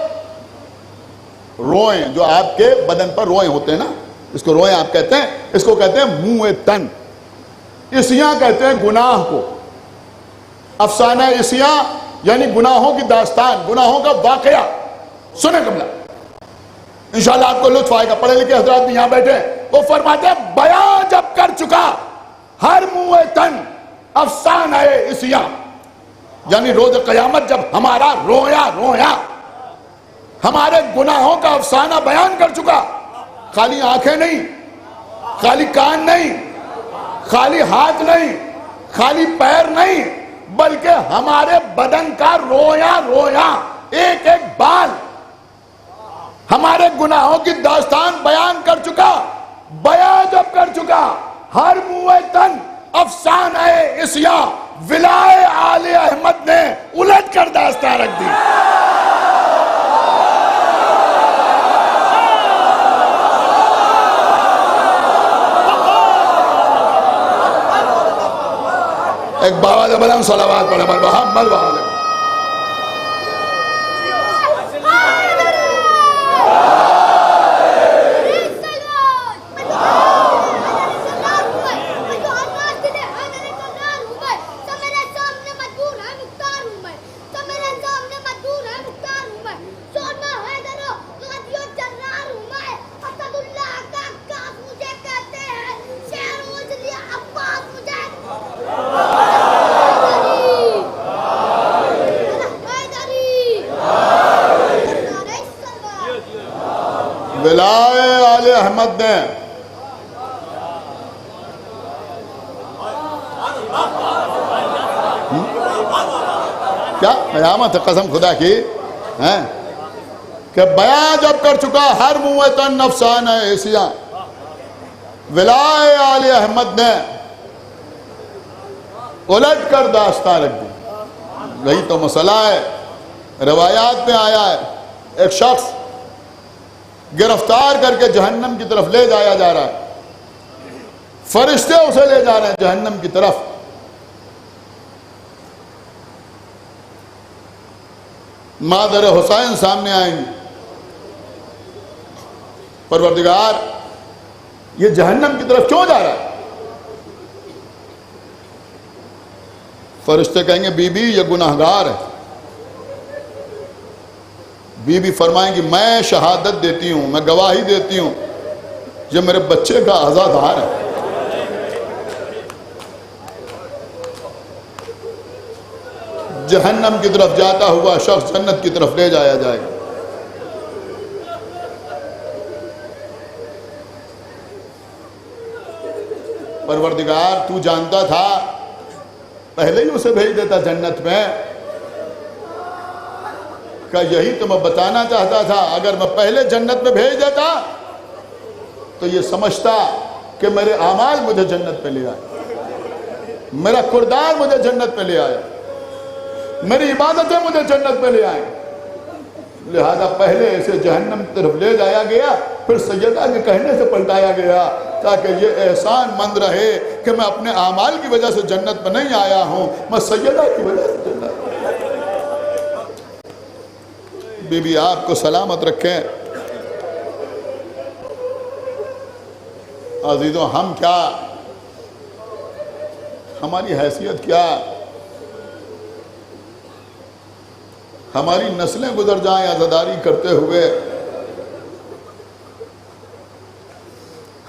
روئیں، جو آپ کے بدن پر روئیں ہوتے ہیں نا، اس کو روئیں آپ کہتے ہیں، اس کو کہتے ہیں منہ تن۔ عصیاں کہتے ہیں گناہ کو، افسانہ عصیاں یعنی گناہوں کی داستان، گناہوں کا واقعہ۔ سنیں قبلہ، انشاءاللہ آپ کو لطف آئے گا، پڑھے لکھے حضرات بھی یہاں بیٹھے ہیں۔ وہ فرماتے ہیں بیان جب کر چکا ہر منہ تن افسانہ عصیاں، یعنی روز قیامت جب ہمارا رویا ہمارے گناہوں کا افسانہ بیان کر چکا، خالی آنکھیں نہیں، خالی کان نہیں، خالی ہاتھ نہیں، خالی پیر نہیں، بلکہ ہمارے بدن کا رویا ایک ایک بال ہمارے گناہوں کی داستان بیان کر چکا۔ بیان جب کر چکا ہر منہ تن افسانہ عصیاں، ولائے آل احمد نے الٹ کر داستان رکھ دی۔ ایک باواز بلند صلوات پڑھے پر محمد وآلہ۔ ولائے آل احمد نے کیا قیامت ہے قسم خدا کی کہ بیان جب کر چکا ہر منہ تن افسانہ عصیاں، ولائے آل احمد نے الٹ کر داستان رکھ دی۔ یہی تو مسئلہ ہے، روایات میں آیا ہے ایک شخص گرفتار کر کے جہنم کی طرف لے جایا جا رہا ہے، فرشتے اسے لے جا رہے ہیں جہنم کی طرف۔ مادر حسین سامنے آئیں گی، پروردگار یہ جہنم کی طرف کیوں جا رہا ہے؟ فرشتے کہیں گے بی بی یہ گناہگار ہے۔ بی بی فرمائیں گی میں شہادت دیتی ہوں، میں گواہی دیتی ہوں، یہ میرے بچے کا عزادار ہے۔ جہنم کی طرف جاتا ہوا شخص جنت کی طرف لے جایا جائے گا۔ پروردگار تو جانتا تھا، پہلے ہی اسے بھیج دیتا جنت میں، کہ یہی تو میں بتانا چاہتا تھا، اگر میں پہلے جنت میں بھیج دیتا تو یہ سمجھتا کہ میرے اعمال مجھے جنت میں لے آئے، میرا کردار مجھے جنت میں لے آیا، میری عبادتیں مجھے جنت میں لے آئیں، لہذا پہلے اسے جہنم کی طرف لے جایا گیا، پھر سیدہ کے کہنے سے پلٹایا گیا تاکہ یہ احسان مند رہے کہ میں اپنے اعمال کی وجہ سے جنت میں نہیں آیا ہوں، میں سیدہ کی وجہ سے جنت میں۔ بی بی آپ کو سلامت رکھیں۔ عزیزوں ہم کیا ہماری حیثیت کیا؟ ہماری نسلیں گزر جائیں عزاداری کرتے ہوئے،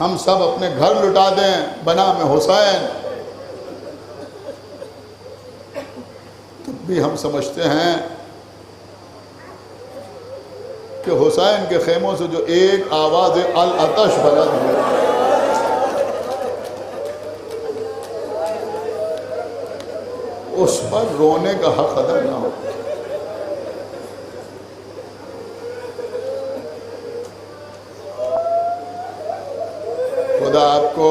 ہم سب اپنے گھر لٹا دیں بنام حسین، تب بھی ہم سمجھتے ہیں کہ حسین کے خیموں سے جو ایک آواز العطش بلند ہوئی، اس پر رونے کا حق ادا نہ ہو۔ خدا آپ کو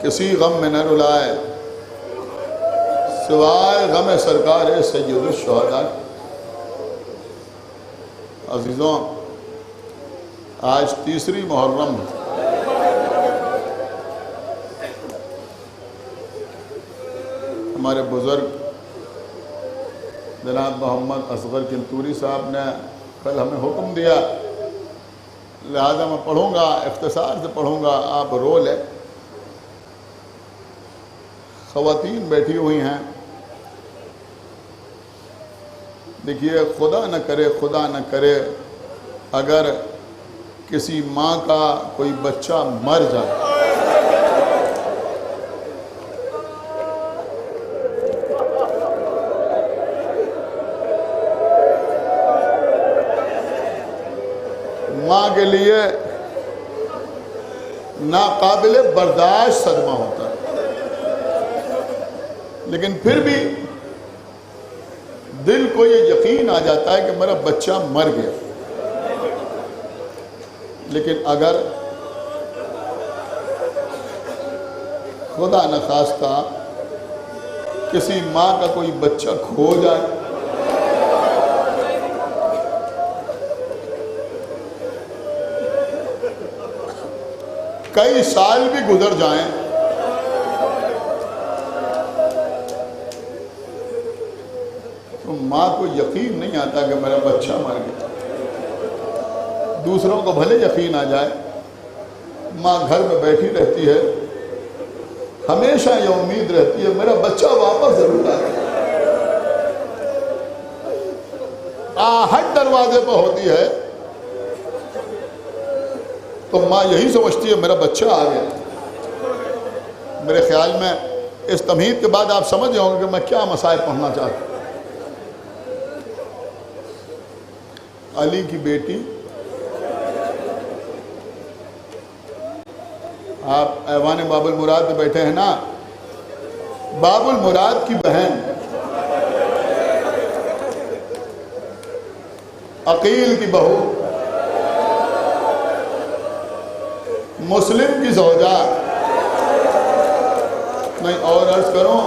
کسی غم میں نہ رلائے سوائے غم سرکار سید الشہداء۔ عزیزوں، آج تیسری محرم ہمارے بزرگ جناب محمد اصغر کنتوری صاحب نے کل ہمیں حکم دیا، لہذا میں پڑھوں گا، اختصار سے پڑھوں گا، آپ رو لیں۔ خواتین بیٹھی ہوئی ہیں، دیکھیے خدا نہ کرے اگر کسی ماں کا کوئی بچہ مر جائے، ماں کے لیے ناقابل برداشت صدمہ ہوتا ہے، لیکن پھر بھی دل کو یہ یقین آ جاتا ہے کہ میرا بچہ مر گیا۔ لیکن اگر خدا نخواستہ کسی ماں کا کوئی بچہ کھو جائے، کئی سال بھی گزر جائیں، تو ماں کو یقین نہیں آتا کہ میرا بچہ مر گیا۔ دوسروں کو بھلے یقین آ جائے، ماں گھر میں بیٹھی رہتی ہے، ہمیشہ یہ امید رہتی ہے میرا بچہ واپس ضرور آئے گا۔ آہٹ دروازے پر ہوتی ہے تو ماں یہی سمجھتی ہے میرا بچہ آ گیا۔ میرے خیال میں اس تمہید کے بعد آپ سمجھ جاؤ گے کہ میں کیا مسائل پڑھنا چاہتا ہوں۔ علی کی بیٹی، آپ ایوان باب المراد میں بیٹھے ہیں نا، باب المراد کی بہن عقیل کی بہو، مسلم کی زوجہ، میں اور عرض کروں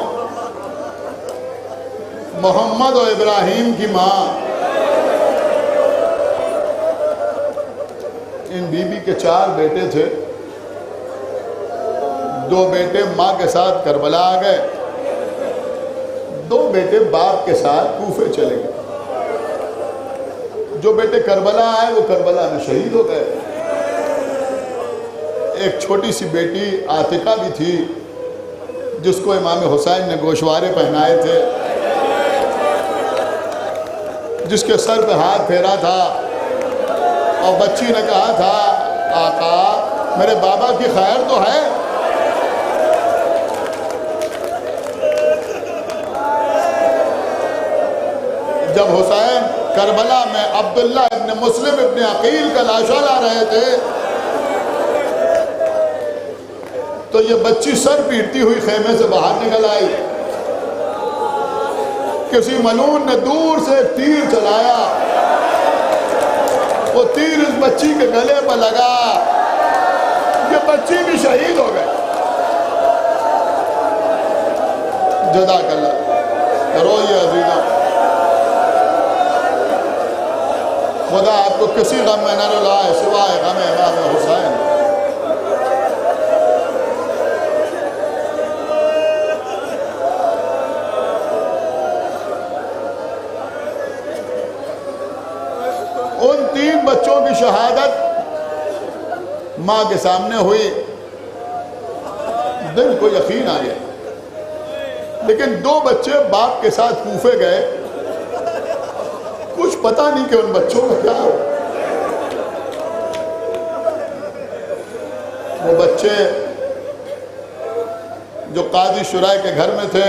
محمد و ابراہیم کی ماں، ان بی بی کے 4 بیٹے تھے، 2 بیٹے ماں کے ساتھ کربلا آ گئے، 2 بیٹے باپ کے ساتھ کوفے چلے گئے۔ جو بیٹے کربلا آئے وہ کربلا میں شہید ہو گئے۔ ایک چھوٹی سی بیٹی عاتقہ بھی تھی جس کو امام حسین نے گوشوارے پہنائے تھے، جس کے سر پہ ہاتھ پھیرا تھا، اور بچی نے کہا تھا آقا میرے بابا کی خیر تو ہے۔ جب حسین کربلا میں عبداللہ ابن مسلم ابن عقیل کا لاشا لا رہے تھے تو یہ بچی سر پیٹتی ہوئی خیمے سے باہر نکل آئی۔ کسی ملعون نے دور سے ایک تیر چلایا، وہ تیر اس بچی کے گلے پر لگا، یہ بچی بھی شہید ہو گئی۔ جزاک اللہ۔ روئیے عزیزاں، خدا آپ کو کسی غم میں نہ رلائے سوائے غم امام حسین۔ ان 3 بچوں کی شہادت ماں کے سامنے ہوئی، دل کو یقین آ گیا لیکن 2 بچے باپ کے ساتھ کوفے گئے، کچھ پتہ نہیں کہ ان بچوں کا کیا ہو۔ وہ بچے جو قاضی شرائح کے گھر میں تھے،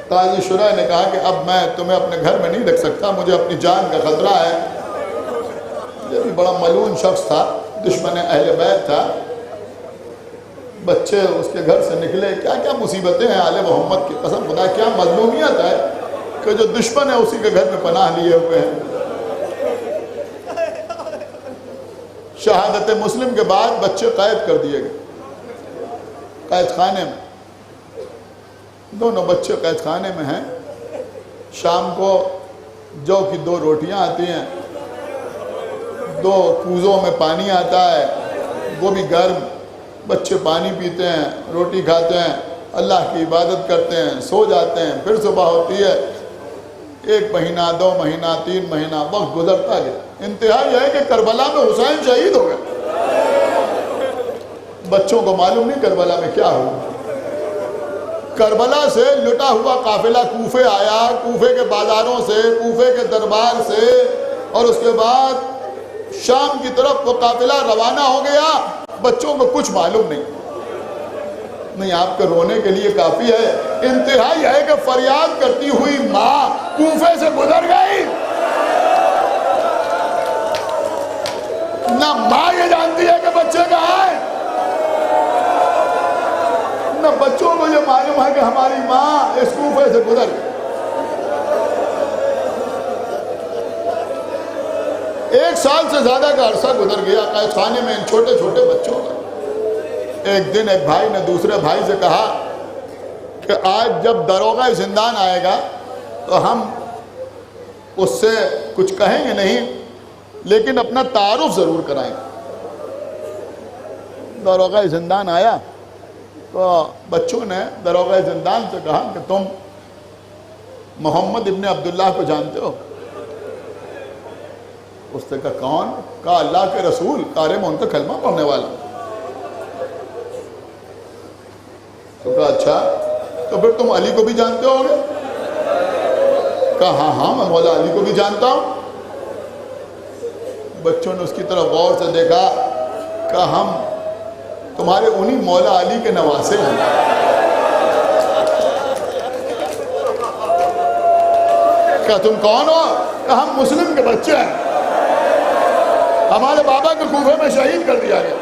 قاضی شرائح نے کہا کہ اب میں تمہیں اپنے گھر میں نہیں رکھ سکتا، مجھے اپنی جان کا خطرہ ہے۔ یہ بھی بڑا ملعون شخص تھا، دشمن اہل بیت تھا۔ بچے اس کے گھر سے نکلے، کیا کیا مصیبتیں ہیں آل محمد کی قسم خدا، کیا مظلومیت ہے کہ جو دشمن ہے اسی کے گھر میں پناہ لیے ہوئے ہیں۔ شہادت مسلم کے بعد بچے قید کر دیے گئے قید خانے میں۔ دونوں بچے قید خانے میں ہیں۔ شام کو جو کی 2 روٹیاں آتی ہیں، 2 کوزوں میں پانی آتا ہے، وہ بھی گرم۔ بچے پانی پیتے ہیں، روٹی کھاتے ہیں، اللہ کی عبادت کرتے ہیں، سو جاتے ہیں، پھر صبح ہوتی ہے۔ 1 مہینہ، 2 مہینہ، 3 مہینہ وقت گزرتا گیا۔ انتہا یہ ہے کہ کربلا میں حسین شہید ہو گئے۔ بچوں کو معلوم نہیں کربلا میں کیا ہوا۔ کربلا سے لٹا ہوا قافلہ کوفے آیا، کوفے کے بازاروں سے، کوفے کے دربار سے، اور اس کے بعد شام کی طرف وہ قافلہ روانہ ہو گیا۔ بچوں کو کچھ معلوم نہیں، آپ کے رونے کے لیے کافی ہے۔ انتہا یہ ہے کہ فریاد کرتی ہوئی ماں کوفے سے گزر گئی۔ نہ ماں یہ جانتی ہے کہ بچے کہاں ہیں، نہ بچوں کو یہ معلوم ہے کہ ہماری ماں اس کوفے سے گزر گئی۔ 1 سال سے زیادہ کا عرصہ گزر گیا قید خانے میں ان چھوٹے چھوٹے بچوں کا۔ ایک دن ایک بھائی نے دوسرے بھائی سے کہا کہ آج جب داروغہ زندان آئے گا تو ہم اس سے کچھ کہیں گے نہیں، لیکن اپنا تعارف ضرور کرائیں گے۔ داروغہ زندان آیا تو بچوں نے داروغہ زندان سے کہا کہ تم محمد ابن عبداللہ کو جانتے ہو؟ اس نے کہا کون؟ کہا اللہ کے رسول، قاری میں ان کا کلمہ پڑھنے والا۔ تو کہا اچھا، تو پھر تم علی کو بھی جانتے ہو گے؟ کہا ہاں ہاں میں مولا علی کو بھی جانتا ہوں۔ بچوں نے اس کی طرف غور سے دیکھا، کہا ہم تمہارے انہی مولا علی کے نواسے ہیں۔ کہا تم کون ہو؟ کہا ہم مسلم کے بچے ہیں، ہمارے بابا کو کوفے میں شہید کر دیا گیا۔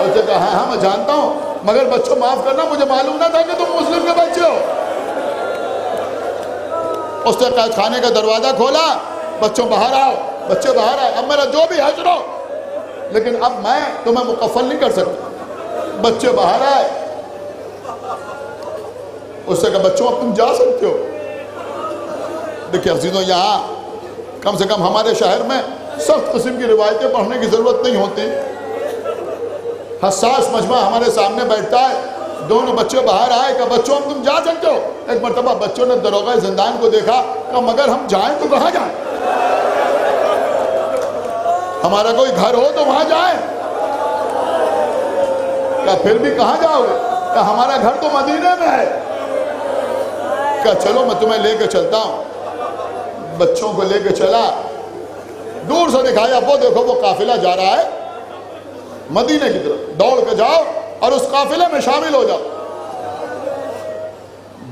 اس نے کہا ہاں میں جانتا ہوں، مگر بچوں معاف کرنا، مجھے معلوم نہ تھا کہ تم مسلم کے بچے ہو۔ اس نے قید خانے کا دروازہ کھولا، بچوں باہر آؤ۔ بچے باہر آئے، اب میرا جو بھی ہے سنو، لیکن اب میں تمہیں مکفل نہیں کر سکتا۔ بچے باہر آئے، اس نے کہا بچوں اب تم جا سکتے ہو۔ دیکھیں عزیزوں، یہاں کم سے کم ہمارے شہر میں سخت قسم کی روایتیں پڑھنے کی ضرورت نہیں ہوتی۔ حساس مجمع ہمارے سامنے بیٹھتا ہے، دونوں بچے باہر آئے کہ بچوں اب تم جا سکتے ہو۔ ایک مرتبہ بچوں نے داروغہ زندان کو دیکھا، کہ مگر ہم جائیں تو کہاں جائیں؟ ہمارا کوئی گھر ہو تو وہاں جائیں۔ کہ پھر بھی کہاں جاؤ گے؟ کہ ہمارا گھر تو مدینے میں ہے۔ کہ چلو میں تمہیں لے کے چلتا ہوں۔ بچوں کو لے کے چلا، دور سے دکھایا وہ دیکھو وہ قافلہ جا رہا ہے مدینے کی طرف، دوڑ کے جاؤ اور اس قافلے میں شامل ہو جاؤ۔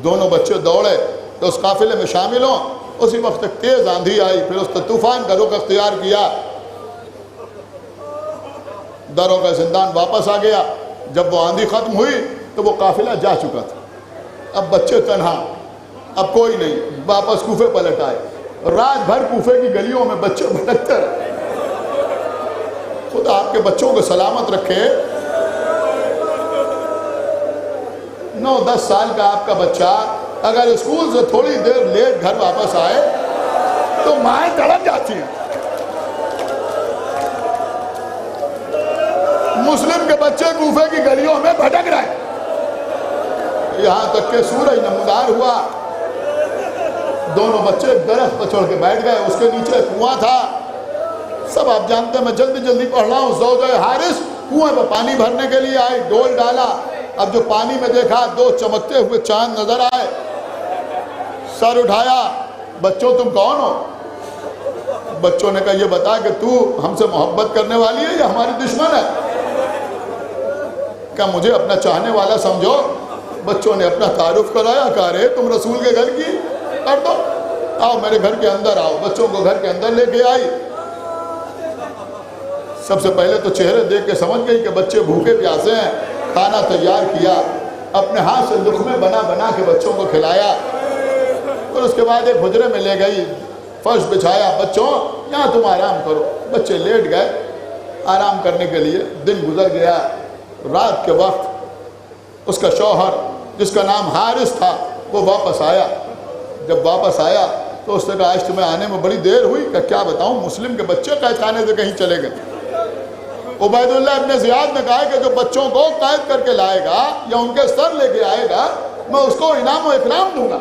دونوں بچے دوڑے تو اس قافلے میں شامل ہوں۔ اسی وقت ایک تیز آندھی آئی، پھر اس نے طوفان کا رخ اختیار کیا۔ داروغہ زندان واپس آ گیا۔ جب وہ آندھی ختم ہوئی تو وہ قافلہ جا چکا تھا۔ اب بچے تنہا، اب کوئی نہیں، واپس کوفے پلٹ آئے۔ رات بھر کوفے کی گلیوں میں بچے بھٹکتے رہے۔ خدا آپ کے بچوں کو سلامت رکھے۔ 9-10 سال کا آپ کا بچہ اگر اسکول سے تھوڑی دیر لیٹ گھر واپس آئے تو مائیں تڑپ جاتی ہیں۔ مسلم کے بچے کوفے کی گلیوں میں بھٹک رہے، یہاں تک کہ سورج نمودار ہوا۔ دونوں بچے درخت پر چڑھ کے بیٹھ گئے، اس کے نیچے کنواں تھا۔ سب آپ جانتے ہیں، میں جلدی جلدی پڑھ رہا ہوں۔ زوجہ حارث کنویں پہ پانی بھرنے کے لیے آئی، ڈول ڈالا، اب جو پانی میں دیکھا 2 چمکتے ہوئے چاند نظر آئے، سر اٹھایا، بچوں تم کون ہو؟ بچوں نے کہا یہ بتا کہ تو ہم سے محبت کرنے والی ہے یا ہماری دشمن ہے؟ کہا مجھے اپنا چاہنے والا سمجھو۔ بچوں نے اپنا تعارف کرایا، کہا رے تم رسول کے گھر کی، کر دو، آؤ میرے گھر کے اندر آؤ۔ بچوں کو گھر کے اندر لے کے آئی۔ سب سے پہلے تو چہرے دیکھ کے سمجھ گئی کہ بچے بھوکے پیاسے ہیں۔ کھانا تیار کیا، اپنے ہاتھ سے لقمے بنا بنا کے بچوں کو کھلایا، اور اس کے بعد ایک حجرے میں لے گئی، فرش بچھایا، بچوں یہاں تم آرام کرو۔ بچے لیٹ گئے آرام کرنے کے لیے۔ دن گزر گیا۔ رات کے وقت اس کا شوہر جس کا نام حارث تھا وہ واپس آیا۔ جب واپس آیا تو اس نے کہا آج تمہیں آنے میں بڑی دیر ہوئی۔ کہ کیا بتاؤں، مسلم کے بچے قید خانے سے کہیں چلے گئے۔ عبید اللہ ابن زیاد نے کہا کہ جو بچوں کو قید کر کے لائے گا یا ان کے سر لے کے آئے گا میں اس کو انعام و اکرام دوں گا۔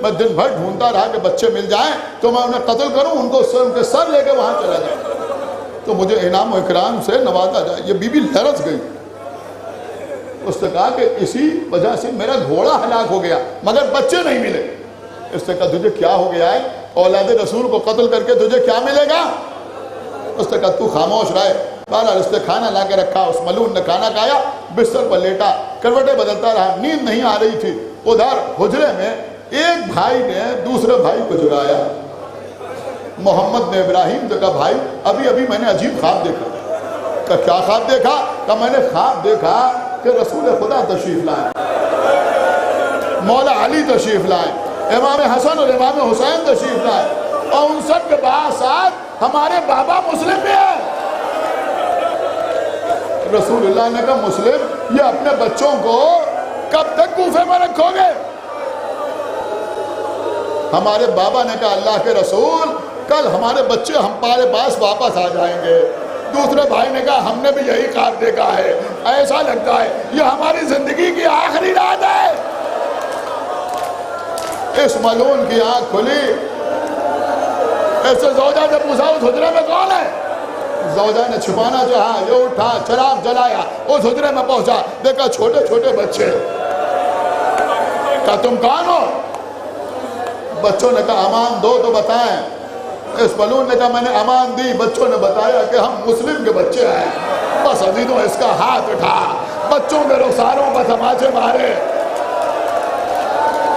میں دن بھر ڈھونڈتا رہا کہ بچے مل جائیں تو میں انہیں قتل کروں، ان کے سر لے کے وہاں چلا جاؤں تو مجھے انعام و اکرام سے نوازا جائے۔ یہ بی بی لرز گئی۔ اس نے کہا کہ اسی وجہ سے میرا گھوڑا ہلاک ہو گیا مگر بچے نہیں ملے۔ اس نے کہا تجھے کیا ہو گیا ہے، اولاد رسول کو قتل کر کے تجھے کیا ملے گا؟ اس نے کہا تو خاموش رہے۔ بہرحال اس نے کھانا لا کے رکھا، اس ملعون نے کھانا کھایا، بستر پر لیٹا، کروٹیں بدلتا رہا، نیند نہیں آ رہی تھی۔ ادھر حجرے میں ایک بھائی نے دوسرے بھائی کو جگایا۔ محمد نے ابراہیم سے کہا بھائی ابھی ابھی میں نے عجیب خواب دیکھا۔ کہا کیا خواب دیکھا؟ کہا میں نے خواب دیکھا کہ رسول خدا تشریف لائے، مولا علی تشریف لائے، امام حسن اور امام حسین تشریف لائے، اور ان سب کے بعد ساتھ ہمارے بابا مسلم بھی ہیں۔ رسول اللہ نے کہا مسلم یہ اپنے بچوں کو کب تک کوفے میں رکھو گے؟ ہمارے بابا نے کہا اللہ کے رسول کل ہمارے بچے ہمارے پاس واپس آ جائیں گے۔ دوسرے بھائی نے کہا ہم نے بھی یہی خواب دیکھا ہے، ایسا لگتا ہے یہ ہماری زندگی کی آخری رات ہے۔ اس ملعون کی آنکھ کھلی۔ ایسے زوجہ نے پوچھا اس حجرے میں کون ہے؟ زوجہ نے چھپانا چاہا، یہ اٹھا چراغ جلایا، اس حجرے میں پہنچا، دیکھا چھوٹے چھوٹے بچے۔ کہا تم کون ہو؟ بچوں نے کہا امان دو تو بتائیں۔ اس ملعون نے کہا میں نے امان دی۔ بچوں نے بتایا کہ ہم مسلم کے بچے ہیں۔ بس عزیزوں اس کا ہاتھ اٹھا، بچوں کے رخساروں پر تماچے مارے۔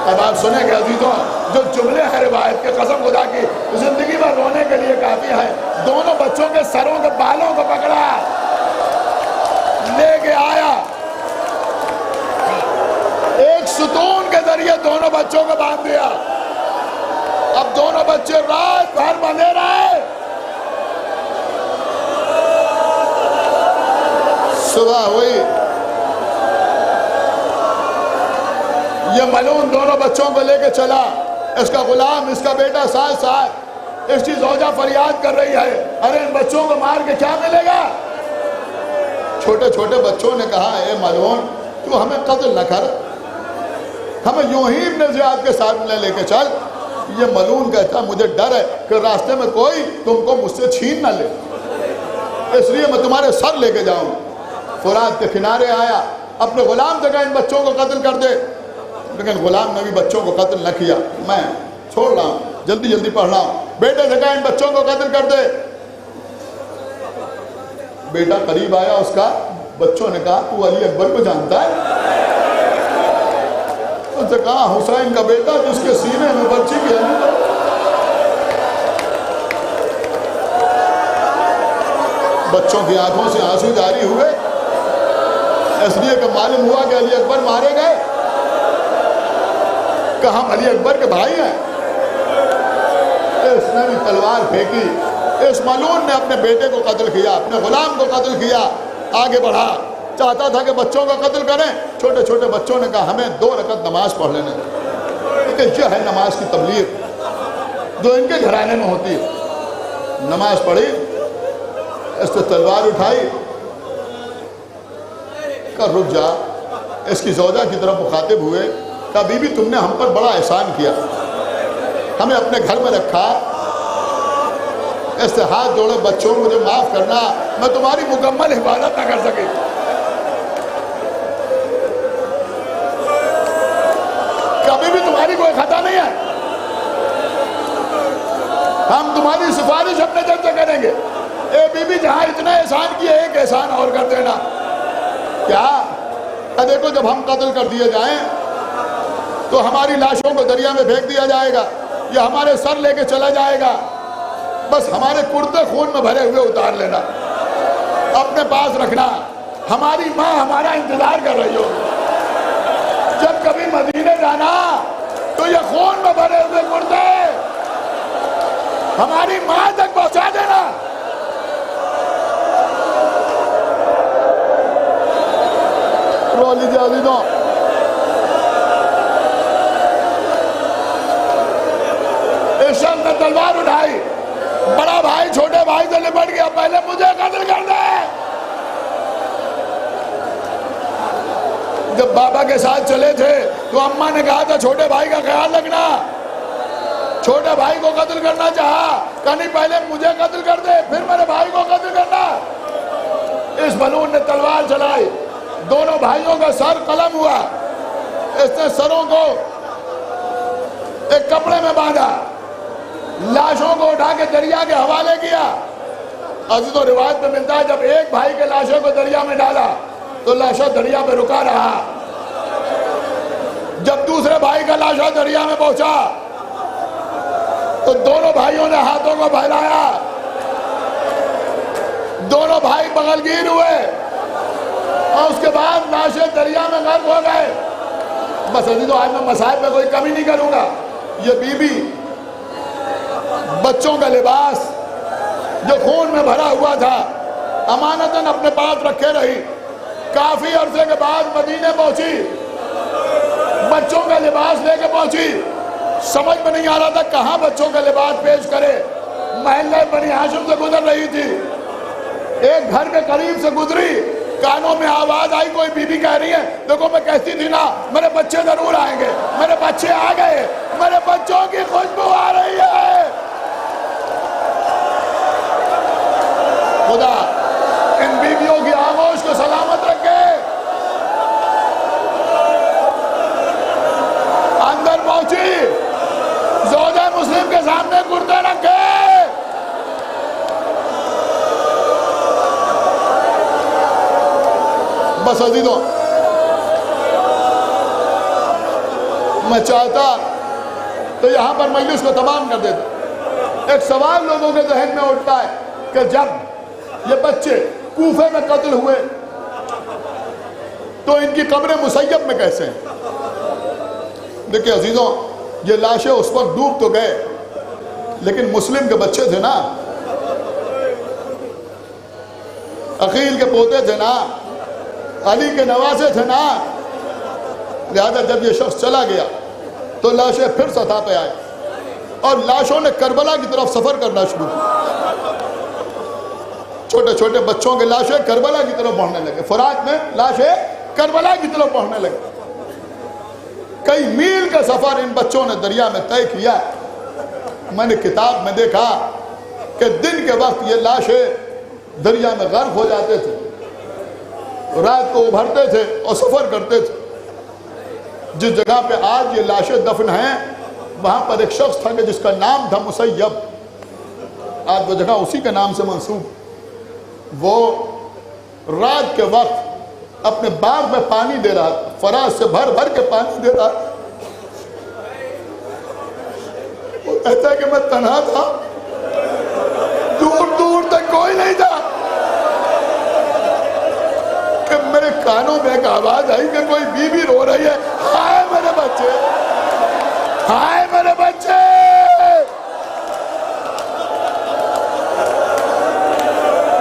اب آپ سنیں گے عزیزوں جو جملے ہیں روایت کے، قسم خدا کی زندگی میں رونے کے لیے کافی ہے۔ دونوں بچوں کے سروں کے بالوں کو پکڑا، لے کے آیا، ایک ستون کے ذریعے دونوں بچوں کو باندھ دیا۔ اب دونوں بچے رات بھر بندھے رہے۔ صبح ہوئی، یہ ملعون دونوں بچوں کو لے کے چلا، اس کا غلام اس کا بیٹا ساتھ ساتھ۔ اس کی زوجہ فریاد کر رہی ہے ارے ان بچوں کو مار کے کیا ملے گا؟ چھوٹے چھوٹے بچوں نے کہا اے ملعون تو ہمیں قتل نہ کر، ہمیں یوں ہی ابن زیاد کے ساتھ لے کے چل۔ یہ ملعون کہتا مجھے ڈر ہے کہ راستے میں کوئی تم کو مجھ سے چھین نہ لے، اس لیے میں تمہارے سر لے کے جاؤں۔ فرات کے کنارے آیا، اپنے غلام سے کہا ان بچوں کو قتل کر دے، لیکن غلام نے بھی بچوں کو قتل نہ کیا۔ میں چھوڑ رہا ہوں، جلدی جلدی پڑھ رہا ہوں۔ بیٹے سے کہا ان بچوں کو قتل کر دے۔ بیٹا قریب آیا اس کا، بچوں نے کہا تو علی اکبر کو جانتا ہے؟ اس نے کہا حسین کا بیٹا جس کے سینے میں بچی کی ہے۔ بچوں کی آنکھوں سے آنسو جاری ہوئے، اس لیے کہ معلوم ہوا کہ علی اکبر مارے گئے۔ کہ ہم علی اکبر کے بھائی ہیں۔ اس نے بھی تلوار پھینکی۔ اس ملعون نے اپنے بیٹے کو قتل کیا، اپنے غلام کو قتل کیا، آگے بڑھا، چاہتا تھا کہ بچوں کو قتل کریں۔ چھوٹے چھوٹے بچوں نے کہا ہمیں 2 رکعت نماز پڑھ لینے دیں، کہ یہ ہے نماز کی تبلیغ جو ان کے گھرانے میں ہوتی ہے۔ نماز پڑھی، اس نے تلوار اٹھائی، کہا رک جا۔ اس کی زوجہ کی طرف مخاطب ہوئے، کہا بی بی تم نے ہم پر بڑا احسان کیا، ہمیں اپنے گھر میں رکھا، اس سے ہاتھ جوڑے بچوں مجھے معاف کرنا، میں تمہاری مکمل حفاظت نہ کر سکی۔ ہم تمہاری سفارش اپنے جب سے کریں گے. اے بی بی جہاں اتنا احسان کیے ایک احسان اور کر دینا. کیا؟ دیکھو جب ہم قتل کر دیے جائیں تو ہماری لاشوں کو دریا میں پھینک دیا جائے گا یا ہمارے سر لے کے چلا جائے گا. بس ہمارے کرتے خون میں بھرے ہوئے اتار لینا, اپنے پاس رکھنا. ہماری ماں ہمارا انتظار کر رہی ہو. جب کبھی مدینے جانا تو یہ خون میں بھرے ہوئے کرتے ہماری ماں تک پہنچا دینا. رو لیجیے عزیزوں. اس شخص نے تلوار اٹھائی, بڑا بھائی چھوٹے بھائی سے لپٹ گیا, پہلے مجھے قتل کر دے. جب بابا کے ساتھ چلے تھے تو اماں نے کہا تھا چھوٹے بھائی کا خیال رکھنا. چھوٹے بھائی کو قتل کرنا چاہا, کہا نہیں پہلے مجھے قتل کر دے پھر میرے بھائی کو قتل کرنا. اس ملعون نے تلوار چلائی, دونوں بھائیوں کا سر قلم ہوا. اس نے سروں کو ایک کپڑے میں باندھا, لاشوں کو اٹھا کے دریا کے حوالے کیا. عزیزوں روایت میں ملتا ہے جب ایک بھائی کے لاشوں کو دریا میں ڈالا تو لاشا دریا میں رکا رہا. جب دوسرے بھائی کا لاشا دریا میں پہنچا تو دونوں بھائیوں نے ہاتھوں کو پھیلایا, دونوں بھائی بغلگیر ہوئے اور اس کے بعد لاشیں دریا میں غرق ہو گئے. بس عزیزوں آج میں مصائب میں کوئی کمی نہیں کروں گا. یہ بی بی بچوں کا لباس جو خون میں بھرا ہوا تھا امانتاً اپنے پاس رکھے رہی. کافی عرصے کے بعد مدینے پہنچی, بچوں کا لباس لے کے پہنچی. سمجھ میں نہیں آ رہا تھا کہاں بچوں کا لباس پیش کرے. محلہ بنی ہاشم سے گزر رہی تھی, ایک گھر کے قریب سے گزری, کانوں میں آواز آئی کوئی بی بی کہہ رہی ہے دیکھو میں کہتی تھی نا میرے بچے ضرور آئیں گے. میرے بچے آ گئے, میرے بچوں کی خوشبو آ رہی ہے. خدا ان بیویوں کی آغوش کو سلامت رکھے. اندر پہنچی, زوجہ مسلم کے سامنے کرتے رکھے. بس عزیزوں میں چاہتا تو یہاں پر مجلس کو تمام کر دیتا. ایک سوال لوگوں کے ذہن میں اٹھتا ہے کہ جب یہ بچے کوفے میں قتل ہوئے تو ان کی قبریں مسیب میں کیسے ہیں؟ دیکھیں عزیزوں یہ لاشیں اس وقت ڈوب تو گئے لیکن مسلم کے بچے تھے نا, عقیل کے پوتے تھے نا, علی کے نوازے تھے نا. لہذا جب یہ شخص چلا گیا تو لاشیں پھر سطح پہ آئے اور لاشوں نے کربلا کی طرف سفر کرنا شروع کیا. چھوٹے چھوٹے بچوں کے لاشیں کربلا کی طرف بڑھنے لگے. فرات میں لاشیں کربلا کی طرف بڑھنے لگے. کئی میل کا سفر ان بچوں نے دریا میں طے کیا. میں نے کتاب میں دیکھا کہ دن کے وقت یہ لاشیں دریا میں غرق ہو جاتے تھے, رات کو ابھرتے تھے اور سفر کرتے تھے. جس جگہ پہ آج یہ لاشیں دفن ہیں وہاں پر ایک شخص تھا کہ جس کا نام تھا مسیب. آج وہ جگہ اسی کے نام سے منسوب. وہ رات کے وقت اپنے باغ میں پانی دے رہا تھا, فراز سے بھر بھر کے پانی دے رہا تھا. وہ کہتا ہے کہ میں تنہا تھا, دور دور تک کوئی نہیں تھا کہ میرے کانوں میں ایک آواز آئی کہ کوئی بی بی رو رہی ہے, ہائے میرے بچے, ہائے میرے بچے.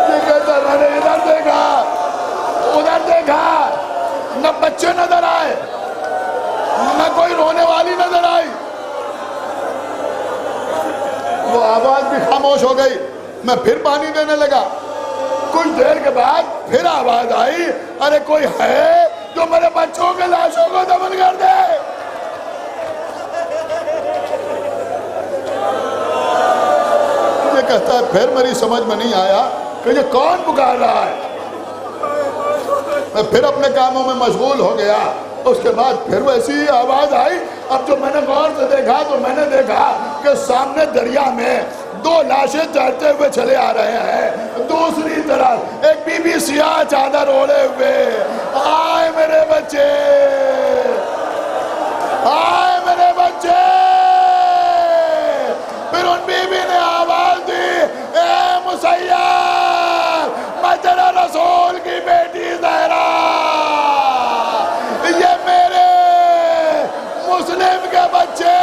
یہ کہتا ہے میں نے ادھر دیکھا ادھر دیکھا, نہ بچے نظر آئے نہ کوئی رونے والی نظر آئی. وہ آواز بھی خاموش ہو گئی. میں پھر پانی دینے لگا. کچھ دیر کے بعد پھر آواز آئی, ارے کوئی ہے جو میرے بچوں کے لاشوں کو دفن کر دے. یہ کہتا ہے پھر میری سمجھ میں نہیں آیا کہ یہ کون پکار رہا ہے. میں پھر اپنے کاموں میں مشغول ہو گیا. اس کے بعد پھر ویسی آواز آئی. اب جو میں نے غور سے دیکھا دیکھا تو میں نے دیکھا کہ سامنے دریا میں 2 لاشیں تیرتے ہوئے چلے آ رہے ہیں، دوسری طرف ایک بی بی سیاہ چادر اوڑھے ہوئے، آئے میرے بچے، آئے میرے بچے۔ پھر ان بی بی نے آواز دی، اے مسیب، میں تیرا رسول کی بیٹی زہرا، یہ میرے مسلم کے بچے